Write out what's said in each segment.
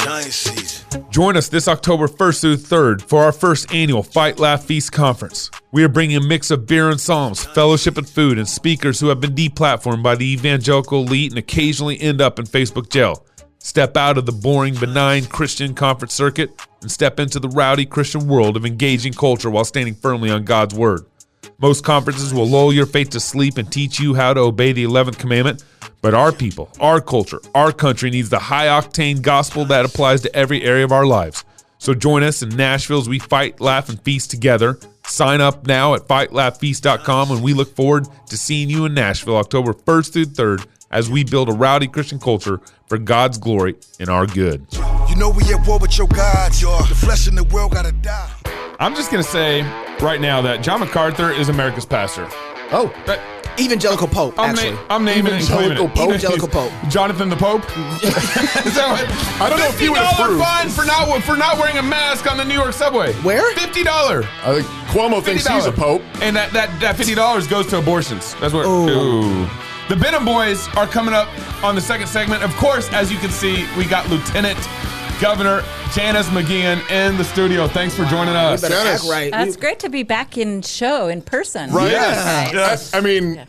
giant season. Join us this October 1st through 3rd for our first annual Fight, Laugh, Feast conference. We are bringing a mix of beer and psalms, fellowship and food, and speakers who have been deplatformed by the evangelical elite and occasionally end up in Facebook jail. Step out of the boring, benign Christian conference circuit and step into the rowdy Christian world of engaging culture while standing firmly on God's word. Most conferences will lull your faith to sleep and teach you how to obey the 11th commandment, but our people, our culture, our country needs the high-octane gospel that applies to every area of our lives. So join us in Nashville as we fight, laugh, and feast together. Sign up now at fightlaughfeast.com, and we look forward to seeing you in Nashville October 1st through 3rd as we build a rowdy Christian culture for God's glory and our good. You know we at war with your gods, y'all. The flesh in the world gotta die. I'm just going to say right now that John MacArthar is America's pastor. Oh, Evangelical Pope, actually. I'm naming it and claiming it. Evangelical Pope. Jonathan the Pope? Is that what? I don't know if he would approve. $50 fine for not wearing a mask on the New York subway. Where? $50. I think Cuomo thinks he's a pope. And that $50 goes to abortions. That's what. Ooh. The Benham boys are coming up on the second segment. Of course, as you can see, we got Lieutenant Governor Janice McGeachin in the studio. Thanks for joining us. Act right. It's great to be back in person. Right. Yes. I mean,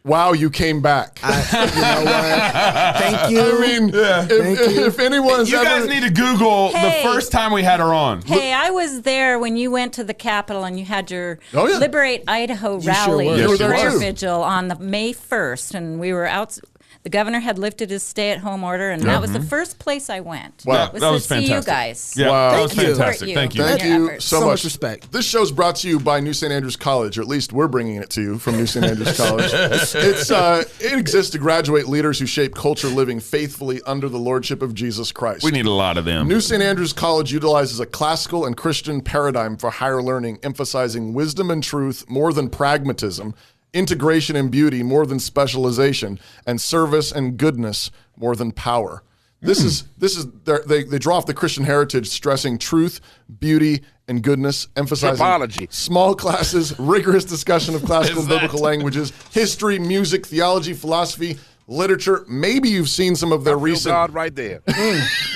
wow, you came back. You know what? Thank you. I mean, if anyone's you guys need to Google the first time we had her on. Hey, I was there when you went to the Capitol and you had your Liberate Idaho rally, Sure prayer vigil on the May 1st, and we were out. The governor had lifted his stay-at-home order, and that was the first place I went. Wow. Was that was to fantastic. see you guys. Yeah, wow. that was Thank you. fantastic. Thank you. Thank you so much. Respect. This show's brought to you by New St. Andrews College, or at least we're bringing it to you from New St. Andrews College. It exists to graduate leaders who shape culture living faithfully under the lordship of Jesus Christ. We need a lot of them. New St. Andrews College utilizes a classical and Christian paradigm for higher learning, emphasizing wisdom and truth more than pragmatism, integration and beauty more than specialization, and service and goodness more than power. This is they draw off the Christian heritage, stressing truth, beauty, and goodness, emphasizing Tripology. Small classes, rigorous discussion of classical biblical languages, history, music, theology, philosophy, literature. Maybe you've seen some of their recent God right there.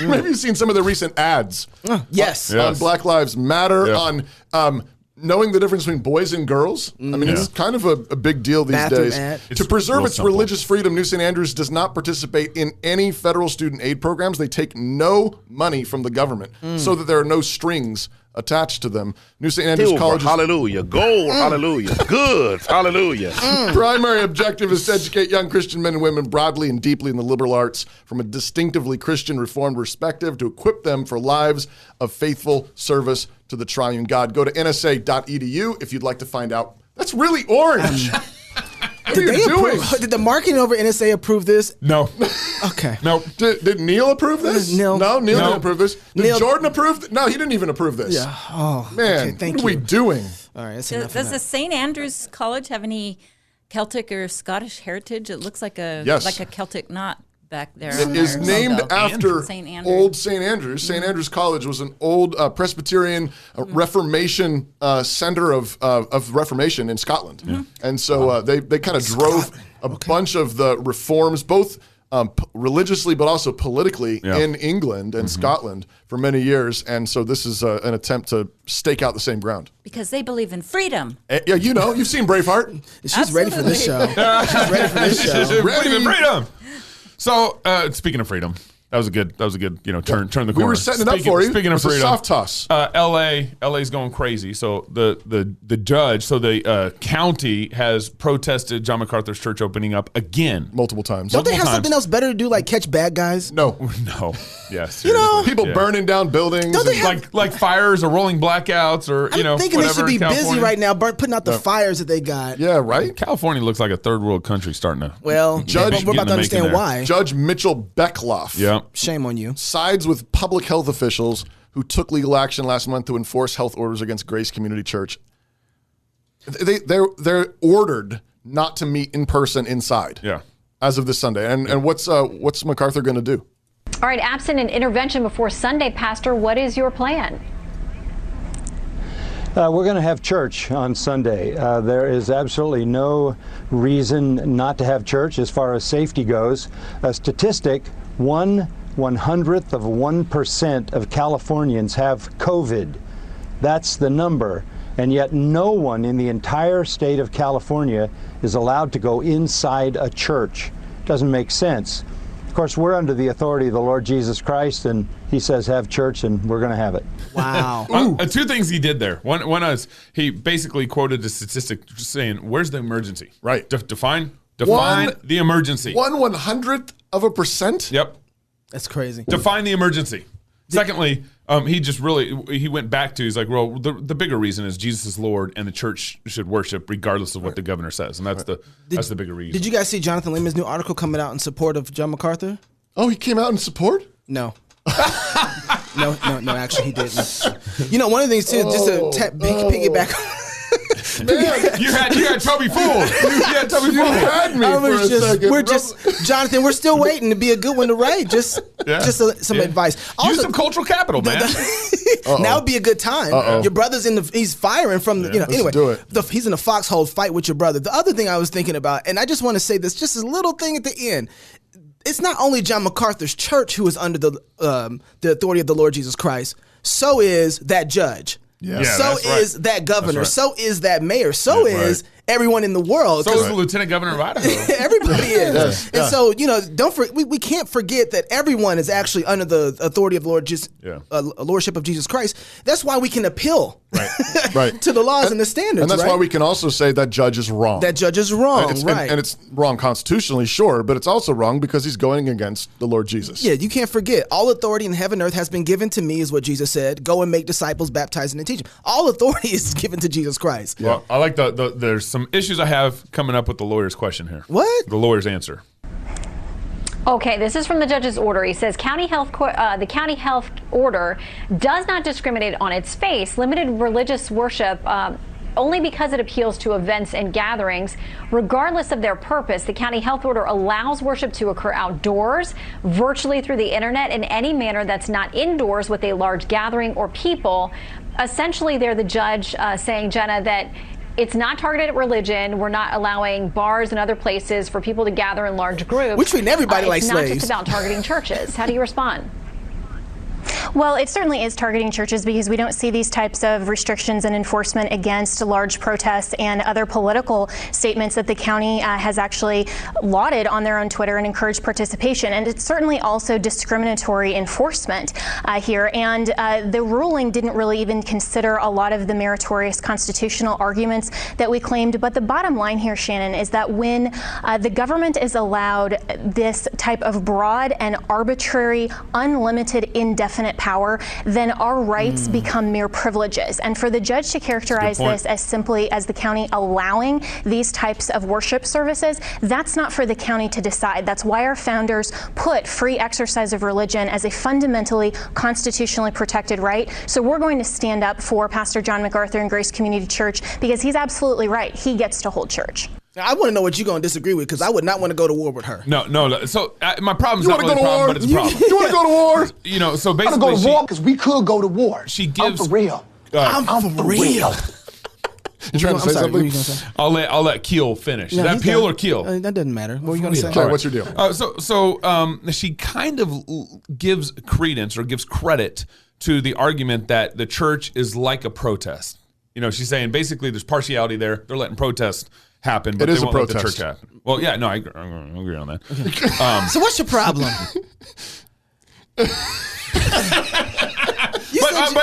Maybe you've seen some of their recent ads. Yes. On Black Lives Matter, on knowing the difference between boys and girls. I mean, it's kind of a big deal these days. To preserve its religious freedom, New St. Andrews does not participate in any federal student aid programs. They take no money from the government so that there are no strings attached to them. New St. Andrews College. Hallelujah. Gold. Hallelujah. Good. Hallelujah. Primary objective is to educate young Christian men and women broadly and deeply in the liberal arts from a distinctively Christian Reformed perspective to equip them for lives of faithful service to the triune God. Go to nsa.edu if you'd like to find out. That's really orange. What are you doing? Did the marketing over NSA approve this? No. Okay. No. Did Neil approve this? Neil. No, Neil didn't approve this. Did Neil- Jordan approve? No, he didn't even approve this. Yeah. Oh, Man, okay, thank what are we you. doing? All right, that's enough of Does that. the St. Andrews College have any Celtic or Scottish heritage? It looks like a Celtic knot back there. It on is their named logo. after St. Andrews. old St. Andrews. St. Andrews College was an old Presbyterian Reformation center of Reformation in Scotland. And so they kind of drove a bunch of the reforms, both religiously but also politically in England and Scotland for many years. And so this is an attempt to stake out the same ground. Because they believe in freedom. Yeah, you know, you've seen Braveheart. She's ready for this show. She's ready for this show. Believe in freedom. So, speaking of freedom, that was a good, turn the corner. We were setting it up for you. Speaking of It's a freedom, soft toss. LA's going crazy. So the judge, the county has protested John MacArthur's church opening up again. Multiple times. Don't they have something else better to do, like catch bad guys? No. Yes. You know, People burning down buildings. Don't they have- like fires or rolling blackouts or I'm thinking they should be busy right now, putting out the fires that they got. Yeah, right? California looks like a third world country starting to. Well, Judge- we're about to understand there. why. Judge Mitchell Beckloff Shame on you. sides with public health officials who took legal action last month to enforce health orders against Grace Community Church. They're ordered not to meet in person inside. Yeah. As of this Sunday. And what's MacArthur going to do? All right, absent an intervention before Sunday, Pastor, what is your plan? We're going to have church on Sunday. There is absolutely no reason not to have church as far as safety goes. A statistic, 1 1/100th of 1% of Californians have COVID. That's the number. And yet no one in the entire state of California is allowed to go inside a church. Doesn't make sense. Of course, we're under the authority of the Lord Jesus Christ, and he says have church, and we're going to have it. Wow. Two things he did there. One is he basically quoted a statistic saying, where's the emergency? Right. Define the emergency. 1/100th of a percent? Yep. That's crazy. Define the emergency. Secondly, he went back to, he's like, well, the bigger reason is Jesus is Lord and the church should worship regardless of what the governor says. And that's the bigger reason. Did you guys see Jonathan Leeman's new article coming out in support of John MacArthur? Oh, he came out in support? No. No, actually he didn't. You know, one of the things too, just to piggyback. Man, you had Toby fooled. You had Toby fooled. You had me for a second. Jonathan, we're still waiting to be a good one to write. Just some advice. Also, use some cultural capital, man. Now would be a good time. Your brother's he's firing from the, anyway. Do it. He's in a foxhole fight with your brother. The other thing I was thinking about, and I just want to say this, just a little thing at the end. It's not only John MacArthur's church who is under the authority of the Lord Jesus Christ. So is that judge. Yeah. So is that governor. So is that mayor. So is everyone in the world. So is the lieutenant governor of Idaho. Everybody is. And so, we can't forget that everyone is actually under the authority of lordship of Jesus Christ. That's why we can appeal to the laws and the standards. And that's why we can also say that judge is wrong. That judge is wrong, and it's wrong constitutionally, sure, but it's also wrong because he's going against the Lord Jesus. Yeah, you can't forget. All authority in heaven and earth has been given to me, is what Jesus said. Go and make disciples, baptizing and teaching. All authority is given to Jesus Christ. Yeah. Well, I like there's some issues I have coming up with the lawyer's question here. What? The lawyer's answer. Okay, this is from the judge's order. He says the county health order does not discriminate on its face. Limited religious worship only because it appeals to events and gatherings, regardless of their purpose. The county health order allows worship to occur outdoors, virtually through the internet, in any manner that's not indoors with a large gathering or people. Essentially, they're the judge saying, Jenna, that it's not targeted at religion. We're not allowing bars and other places for people to gather in large groups. We're treating everybody like slaves. It's not just about targeting churches. How do you respond? Well, it certainly is targeting churches because we don't see these types of restrictions and enforcement against large protests and other political statements that the county has actually lauded on their own Twitter and encouraged participation. And it's certainly also discriminatory enforcement here. And the ruling didn't really even consider a lot of the meritorious constitutional arguments that we claimed. But the bottom line here, Shannon, is that when the government is allowed this type of broad and arbitrary, unlimited, indefinite power, then our rights become mere privileges. And for the judge to characterize this as simply as the county allowing these types of worship services, that's not for the county to decide. That's why our founders put free exercise of religion as a fundamentally constitutionally protected right. So we're going to stand up for Pastor John MacArthur and Grace Community Church because he's absolutely right. He gets to hold church. Now, I want to know what you're going to disagree with, because I would not want to go to war with her. No. So my problem is not really a problem, but it's a problem. You want to go to war? So basically, I'm going to go to war because we could go to war. She gives. I'm for real. I'm for real. You trying to say something? I'll let Keel finish. Is that Peel or Keel? That doesn't matter. What are you going to say? Okay, what's your deal? So she kind of gives credence or gives credit to the argument that the church is like a protest. She's saying basically there's partiality there. They're letting protests happen, but they won't let the church happen. Well, yeah, no, I agree on that. Okay. So what's your problem? But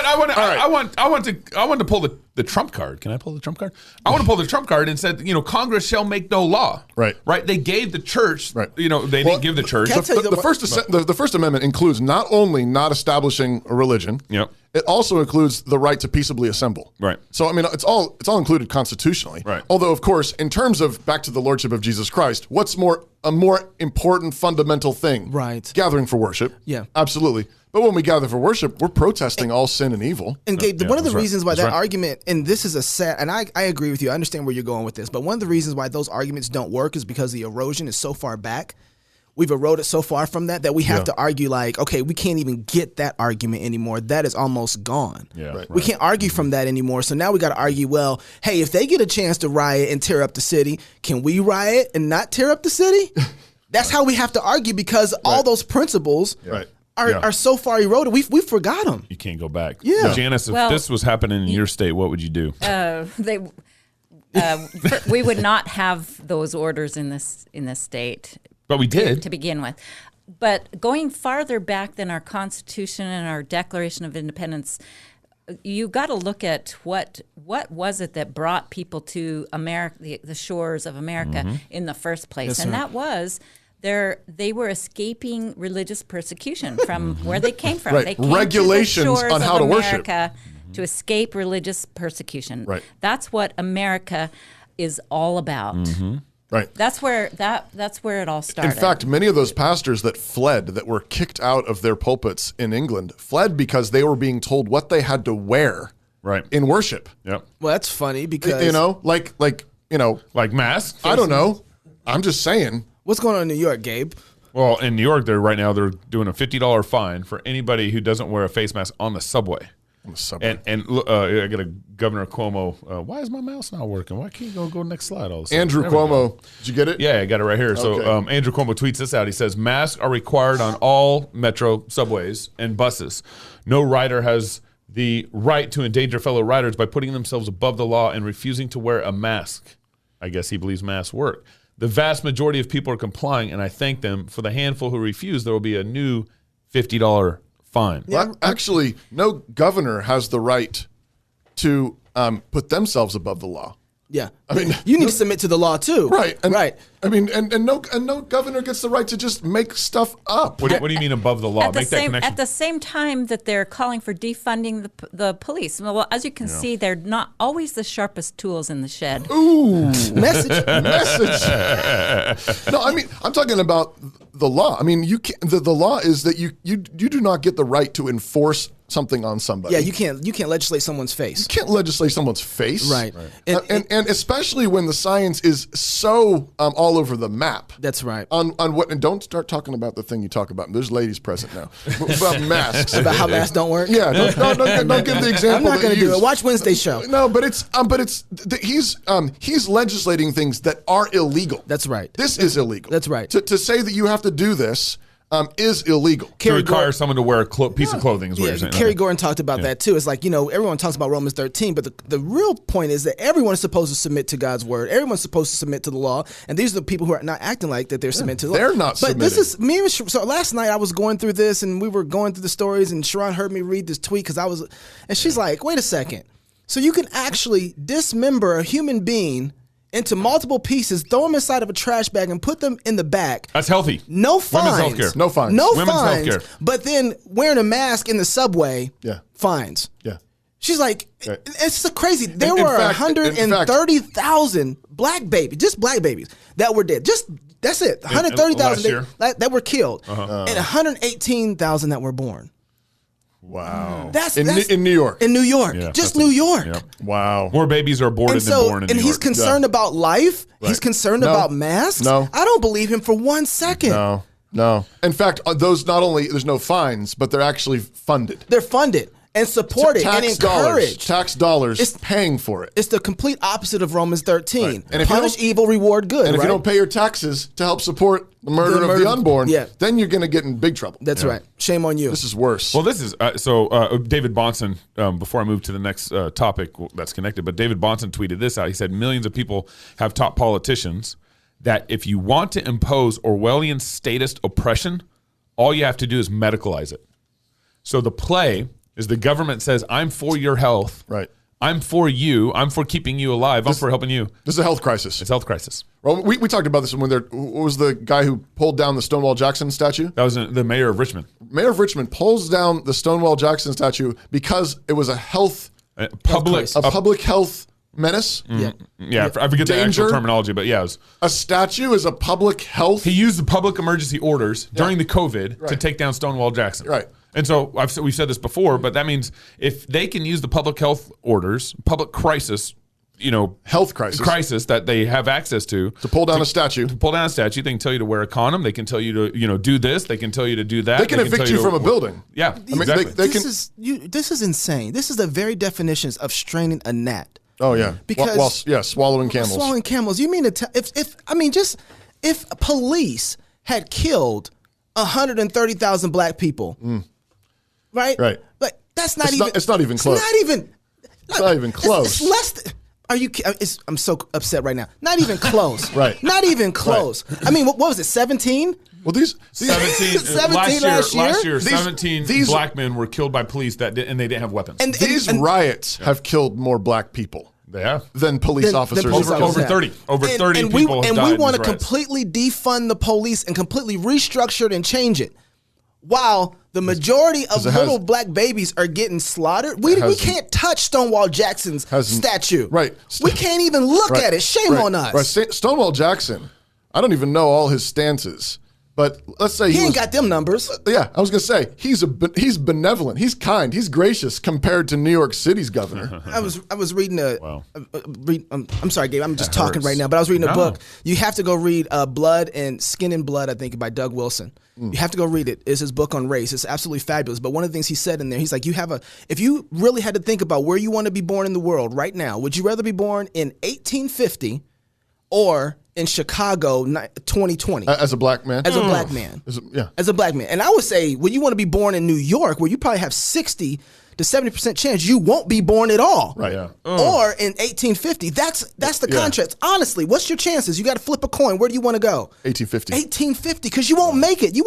I want to pull the trump card. Can I pull the trump card? I want to pull the trump card and said, Congress shall make no law. Right. They gave the church. Right. They didn't give the church. The First Amendment includes not only not establishing a religion. Yep. It also includes the right to peaceably assemble. Right. So it's all included constitutionally. Right. Although, of course, in terms of back to the lordship of Jesus Christ, what's a more important fundamental thing? Right. Gathering for worship. Yeah. Absolutely. But when we gather for worship, we're protesting all sin and evil. And Gabe, one of the reasons why that argument, and this is a sad, and I agree with you, I understand where you're going with this, but one of the reasons why those arguments don't work is because the erosion is so far back. We've eroded so far from that we have to argue okay, we can't even get that argument anymore. That is almost gone. Yeah, we can't argue from that anymore. So now we got to argue, well, hey, if they get a chance to riot and tear up the city, can we riot and not tear up the city? That's how we have to argue, because all those principles are so far eroded. We forgot them. You can't go back. Yeah. Janice, if this was happening in your state, what would you do? We would not have those orders in this state. But we did to begin with. But going farther back than our Constitution and our Declaration of Independence, you got to look at what was it that brought people to America, the shores of America in the first place, and that was they were escaping religious persecution from where they came from. Right. They came Regulations to the shores on how of to America worship. to escape religious persecution. Right. That's what America is all about. Right. That's where it all started. In fact, many of those pastors that fled, that were kicked out of their pulpits in England, fled because they were being told what they had to wear in worship. Yep. Well, that's funny because like masks. I don't know. I'm just saying. What's going on in New York, Gabe? Well, in New York, they're doing a $50 fine for anybody who doesn't wear a face mask on the subway. And I got a Governor Cuomo. Why is my mouse not working? Why can't you go next slide? All of a sudden? Andrew Cuomo. Did you get it? Yeah, I got it right here. Okay. So Andrew Cuomo tweets this out. He says, masks are required on all metro subways and buses. No rider has the right to endanger fellow riders by putting themselves above the law and refusing to wear a mask. I guess he believes masks work. The vast majority of people are complying, and I thank them. For the handful who refuse, there will be a new $50 fine. Well, actually, no governor has the right to put themselves above the law. Yeah, I mean, you need to submit to the law too. Right, right. I mean, and no governor gets the right to just make stuff up. What do you mean above the law? Make that connection. At the same time that they're calling for defunding the police. Well, as you can see, they're not always the sharpest tools in the shed. Ooh, message. No, I mean, I'm talking about the law. I mean, the law is that you do not get the right to enforce something on somebody. Yeah, you can't legislate someone's face. You can't legislate someone's face. Right. And especially when the science is so all over the map. That's right. On what, and don't start talking about the thing you talk about. There's ladies present now. About masks. About how masks don't work? Yeah, don't give the example. I'm not going to do it. Watch Wednesday's show. No, but he's legislating things that are illegal. That's right. This is illegal. That's right. To say that you have to do this is illegal. To require someone to wear a piece of clothing is what you're saying. Kerry Gordon talked about that too. It's like, everyone talks about Romans 13, but the real point is that everyone is supposed to submit to God's word. Everyone's supposed to submit to the law. And these are the people who are not acting like that they're submitting to the law. They're not But submitting. this is me. So last night I was going through this and we were going through the stories and Sharon heard me read this tweet and she's like, wait a second. So you can actually dismember a human being into multiple pieces, throw them inside of a trash bag, and put them in the back. That's healthy. No fines. Women's healthcare. No fines. No Women's fines. healthcare. But then wearing a mask in the subway, fines. Yeah. She's like, it's so crazy. There In were fact- 130,000 black babies, just black babies, that were dead. That's it. 130,000 that were killed, and 118,000 that were born. Wow. That's in New York. In New York. Yeah, just New York. Yeah. Wow. More babies are aborted than born in New York. And he's concerned about life. Right. He's concerned about masks. No. I don't believe him for 1 second. No. In fact, those not only there's no fines, but they're actually funded. They're funded and supported and encouraged. Tax dollars paying for it. It's the complete opposite of Romans 13. Right. And if punish evil, reward good. And if you don't pay your taxes to help support the murder of the unborn, then you're going to get in big trouble. That's right. Shame on you. This is worse. Well, this is David Bonson, before I move to the next topic that's connected, but David Bonson tweeted this out. He said, millions of people have taught politicians that if you want to impose Orwellian statist oppression, all you have to do is medicalize it. So the play is the government says, I'm for your health. Right. I'm for you. I'm for keeping you alive. I'm for helping you. This is a health crisis. It's a health crisis. Well, we talked about this when what was the guy who pulled down the Stonewall Jackson statue? That was the mayor of Richmond. Mayor of Richmond pulls down the Stonewall Jackson statue because it was a public health menace. Yeah, I forget the actual terminology, but yeah. A statue is a public health. He used the public emergency orders during the COVID to take down Stonewall Jackson. Right. And so we've said this before, but that means if they can use the public health orders, public crisis, health crisis that they have access to pull down a statue. To pull down a statue, they can tell you to wear a condom. They can tell you to do this. They can tell you to do that. They can evict you from a building. Yeah, I mean, exactly. This is insane. This is the very definitions of straining a gnat. Oh yeah, because swallowing camels. Swallowing camels. You mean if police had killed 130,000 black people. Right? Right. But that's not even. It's not even close. It's not even close. It's less. Are you? I'm so upset right now. Not even close. Right. Not even close. Right. I mean, what was it? 17. Well, these 17 last year. 17 these black men were killed by police and they didn't have weapons. And these riots have killed more black people. They have than police officers. Over 30 people have died. And we want to completely defund the police and completely restructure it and change it. While the majority of little black babies are getting slaughtered, we can't touch Stonewall Jackson's statue. Right. We can't even look at it. Shame on us. Right. Stonewall Jackson, I don't even know all his stances. But let's say he ain't got them numbers. Yeah, I was gonna say he's benevolent, he's kind, he's gracious compared to New York City's governor. I was reading I'm sorry, Gabe. I'm just talking right now, but I was reading a book. You have to go read Blood and Skin and Blood, I think, by Doug Wilson. You have to go read it. It's his book on race. It's absolutely fabulous. But one of the things he said in there, he's like, if you really had to think about where you want to be born in the world right now, would you rather be born in 1850 or in Chicago 2020? As a black man? As a black man. As a black man. And I would say, when you want to be born in New York, where you probably have 60 to 70% chance you won't be born at all. Right. Yeah. Or in 1850. That's the contrast. Honestly, what's your chances? You got to flip a coin. Where do you want to go? 1850. 1850, because you won't make it. You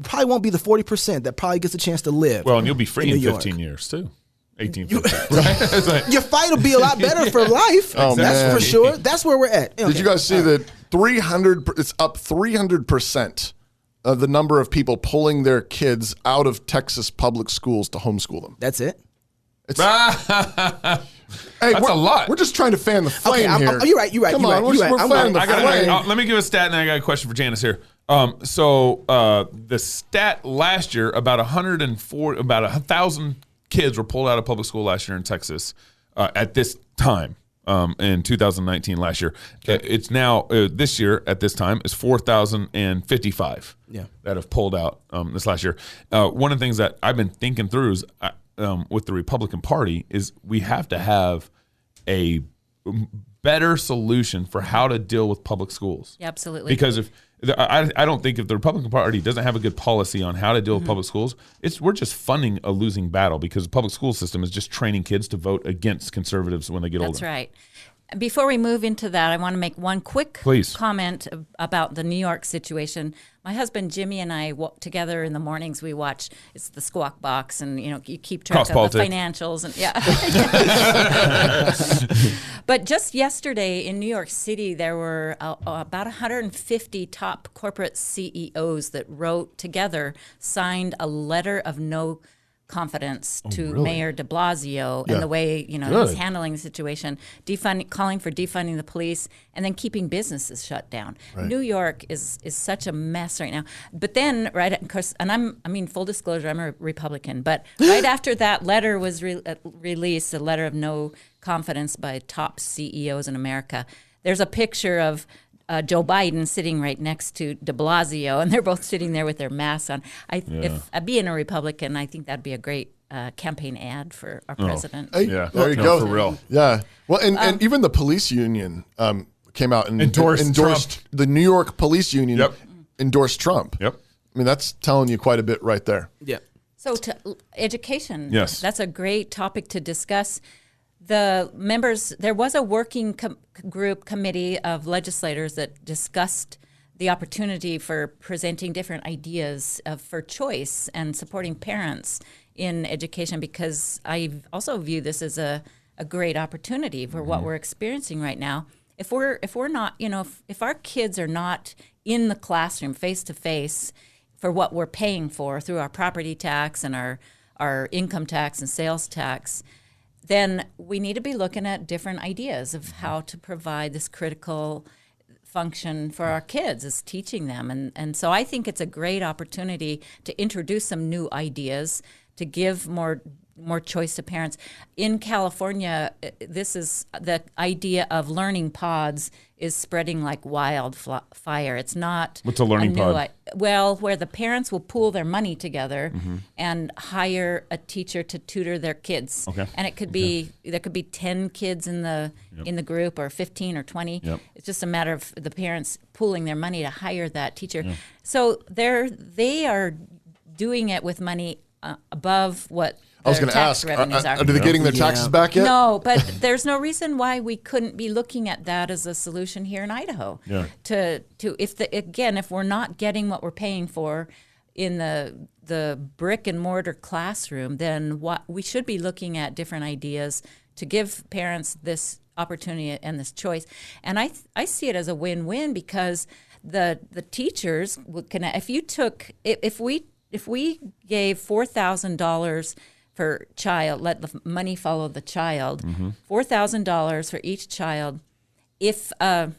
probably won't be the 40% that probably gets a chance to live. Well, and you'll be free in 15 years, too. 1850. Right? Your fight will be a lot better for life. That's for sure. That's where we're at. Did you guys see that it's up 300% of the number of people pulling their kids out of Texas public schools to homeschool them? That's it? Hey, that's a lot. We're just trying to fan the flame here. You're right. Come on, we're fanning the flame. Let me give a stat, and I got a question for Janice here. The stat last year, about 1,000 kids were pulled out of public school last year in Texas at this time. In 2019, last year. Okay. It's now, this year, at this time, is 4,055 that have pulled out this last year. One of the things that I've been thinking through is with the Republican Party is we have to have a better solution for how to deal with public schools. Yeah, absolutely. Because I don't think if the Republican Party doesn't have a good policy on how to deal with public schools, we're just funding a losing battle because the public school system is just training kids to vote against conservatives when they get older. That's right. Before we move into that, I want to make one quick comment about the New York situation. My husband Jimmy and I together in the mornings we watch. It's the Squawk Box, and you keep track of the financials and But just yesterday in New York City, there were about 150 top corporate CEOs that signed a letter of no confidence to Mayor de Blasio and the way he's handling the situation, calling for defunding the police, and then keeping businesses shut down. Right. New York is such a mess right now. But then, of course, and full disclosure, I'm a Republican. But right after that letter was released, a letter of no confidence by top CEOs in America, there's a picture of Joe Biden sitting right next to de Blasio, and they're both sitting there with their masks on. If being a Republican, I think that'd be a great campaign ad for our president. There you go. For real. Yeah. Well, and even the police union came out and endorsed Trump. The New York Police Union endorsed Trump. Yep. I mean, that's telling you quite a bit right there. Yeah. So to education. Yes. That's a great topic to discuss. The members, there was a working committee of legislators that discussed the opportunity for presenting different ideas for choice and supporting parents in education, because I also view this as a great opportunity for what we're experiencing right now. If we're not, if our kids are not in the classroom face to face for what we're paying for through our property tax and our income tax and sales tax, then we need to be looking at different ideas of how to provide this critical function for our kids, is teaching them. And so I think it's a great opportunity to introduce some new ideas, to give more more choice to parents. In California, this is the idea of learning pods is spreading like wildfire. It's not. What's a learning pod? Well, where the parents will pool their money together and hire a teacher to tutor their kids. Okay. And it could be there could be 10 kids in the group, or 15 or 20. Yep. It's just a matter of the parents pooling their money to hire that teacher. Yeah. So they are doing it with money above what I was going to ask, are they getting their taxes back yet? No, but there's no reason why we couldn't be looking at that as a solution here in Idaho. Yeah. If we're not getting what we're paying for in the brick and mortar classroom, then we should be looking at different ideas to give parents this opportunity and this choice. And I see it as a win-win, because the teachers can, if we gave $4,000 per child, let the money follow the child, $4,000 for each child. If there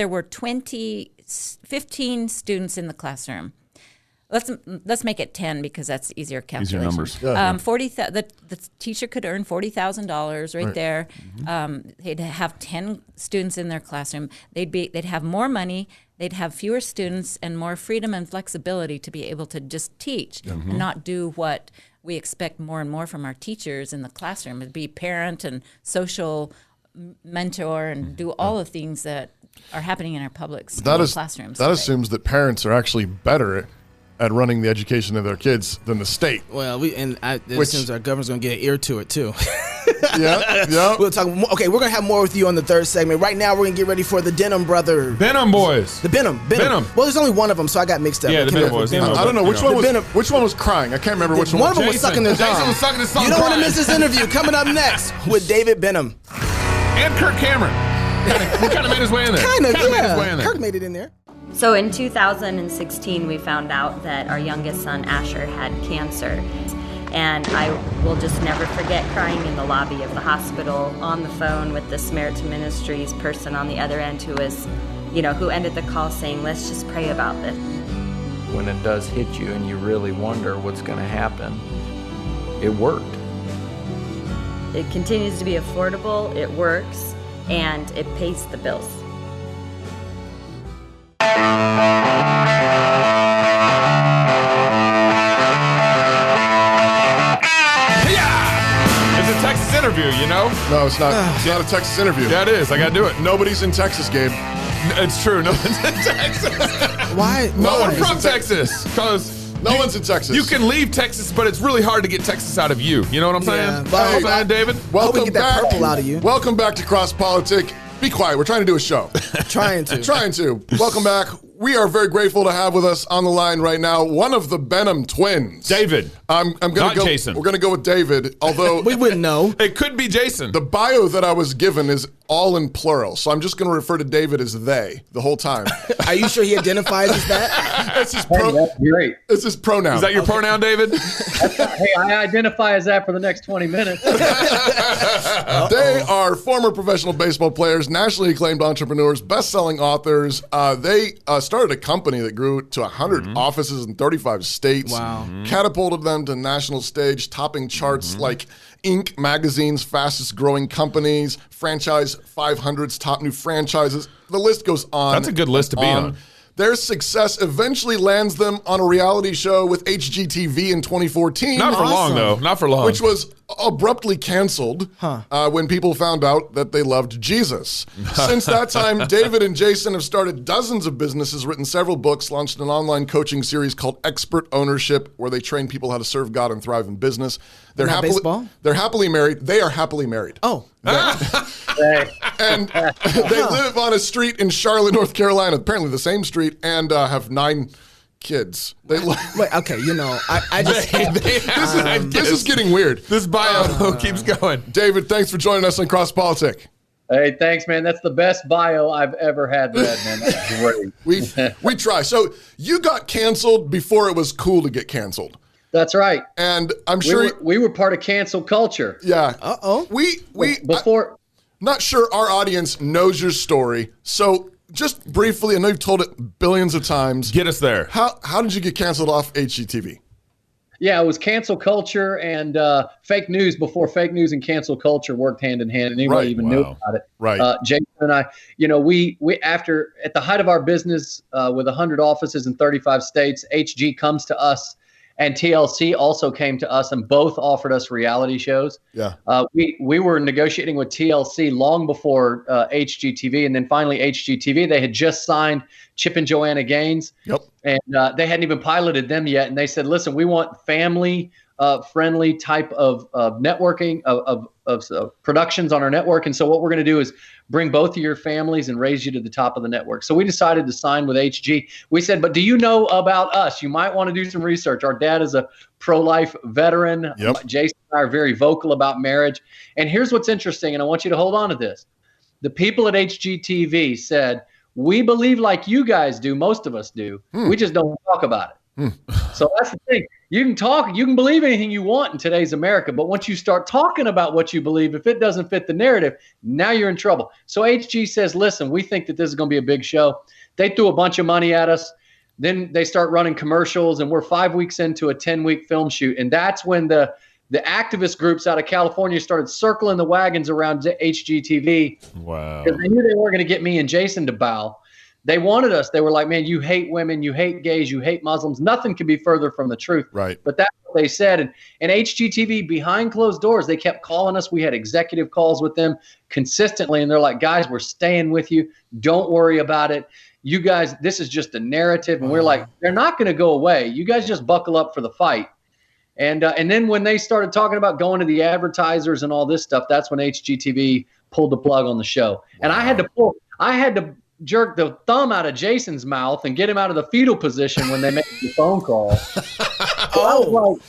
were 15 students in the classroom, let's make it 10, because that's easier calculation. Easier numbers. The teacher could earn $40,000 right there. They'd have 10 students in their classroom. They'd have more money. They'd have fewer students and more freedom and flexibility to be able to just teach and not do what we expect more and more from our teachers in the classroom. It'd be parent and social mentor and do all the things that are happening in our public classrooms. That assumes that parents are actually better at running the education of their kids than the state. Well, it assumes our government's going to get an ear to it too. Yeah. We'll talk more. Okay, we're going to have more with you on the third segment. Right now, we're going to get ready for the Benham brothers. Benham boys. The Benham. Well, there's only one of them, so I got mixed up. Yeah, the Benham boys. I don't know which one was crying. I can't remember which one. One of them was sucking his thumb. Jason was sucking his thumb. You don't want to miss this interview. Coming up next with David Benham and Kirk Cameron. He kind of made his way in there. Kirk made it in there. So in 2016, we found out that our youngest son, Asher, had cancer. And I will just never forget crying in the lobby of the hospital on the phone with the Samaritan Ministries person on the other end who ended the call saying, let's just pray about this. When it does hit you and you really wonder what's going to happen, it worked. It continues to be affordable, it works, and it pays the bills. It's a Texas interview, you know? No, it's not. It's not a Texas interview. Yeah, it is. I got to do it. Nobody's in Texas, Gabe. It's true. No one's in Texas. Why? No one from Texas. Because no one's in Texas. You can leave Texas, but it's really hard to get Texas out of you. You know what I'm saying? Yeah, Hey, David? Welcome get back. that purple out of you. Welcome back to Cross Politic. Be quiet. We're trying to do a show. Trying to. Welcome back. We are very grateful to have with us on the line right now one of the Benham twins. David. I'm going to go. Jason. We're going to go with David, although we wouldn't know. It could be Jason. The bio that I was given is all in plural, so I'm just going to refer to David as they the whole time. Are you sure he identifies as that? That's his That's great. It's his pronoun. Is that your pronoun, David? Hey, I identify as that for the next 20 minutes. They are former professional baseball players, nationally acclaimed entrepreneurs, best-selling authors. They started a company that grew to 100 offices in 35 states. Wow. Catapulted them to national stage, topping charts like Inc. magazine's fastest growing companies, Franchise 500's top new franchises. The list goes on. That's a good list to be on. Their success eventually lands them on a reality show with HGTV in 2014. Not for long, though. Not for long. Which was abruptly canceled when people found out that they loved Jesus. Since that time, David and Jason have started dozens of businesses, written several books, launched an online coaching series called Expert Ownership, where they train people how to serve God and thrive in business. They're happily married. They are happily married. Oh. And they live on a street in Charlotte, North Carolina, apparently the same street, and have 9 kids. Wait, okay, I just... this is getting weird. This bio keeps going. David, thanks for joining us on Cross Politic. Hey, thanks, man. That's the best bio I've ever had read, man. That's great. We try. So you got canceled before it was cool to get canceled. That's right. And I'm sure we were part of cancel culture. Yeah. Before. Not sure our audience knows your story. So just briefly, I know you've told it billions of times. Get us there. How did you get canceled off HGTV? Yeah, it was cancel culture and fake news before fake news and cancel culture worked hand in hand, and anybody even knew about it. Right. Jason and I, we after at the height of our business with 100 offices in 35 states, HG comes to us, and TLC also came to us, and both offered us reality shows. Yeah. We were negotiating with TLC long before HGTV, and then finally HGTV. They had just signed Chip and Joanna Gaines. Yep. And they hadn't even piloted them yet. And they said, listen, we want family friendly type of networking of productions on our network. And so what we're going to do is bring both of your families and raise you to the top of the network. So we decided to sign with HG. We said, but do you know about us? You might want to do some research. Our dad is a pro-life veteran. Yep. Jason and I are very vocal about marriage. And here's what's interesting, and I want you to hold on to this. The people at HGTV said, we believe like you guys do, most of us do. We just don't talk about it. So that's the thing. You can talk, you can believe anything you want in today's America, but once you start talking about what you believe, if it doesn't fit the narrative, now you're in trouble. So HG says, listen, we think that this is going to be a big show. They threw a bunch of money at us. Then they start running commercials, and we're 5 weeks into a 10-week film shoot. And that's when the activist groups out of California started circling the wagons around HGTV. Wow. Because they knew they weren't going to get me and Jason to bow. They wanted us. They were like, man, you hate women, you hate gays, you hate Muslims. Nothing could be further from the truth. Right. But that's what they said. And HGTV, behind closed doors, they kept calling us. We had executive calls with them consistently. And they're like, guys, we're staying with you. Don't worry about it. You guys, this is just a narrative. And we're like, they're not going to go away. You guys just buckle up for the fight. And then when they started talking about going to the advertisers and all this stuff, that's when HGTV pulled the plug on the show. And I had to jerk the thumb out of Jason's mouth and get him out of the fetal position when they made the phone call. I was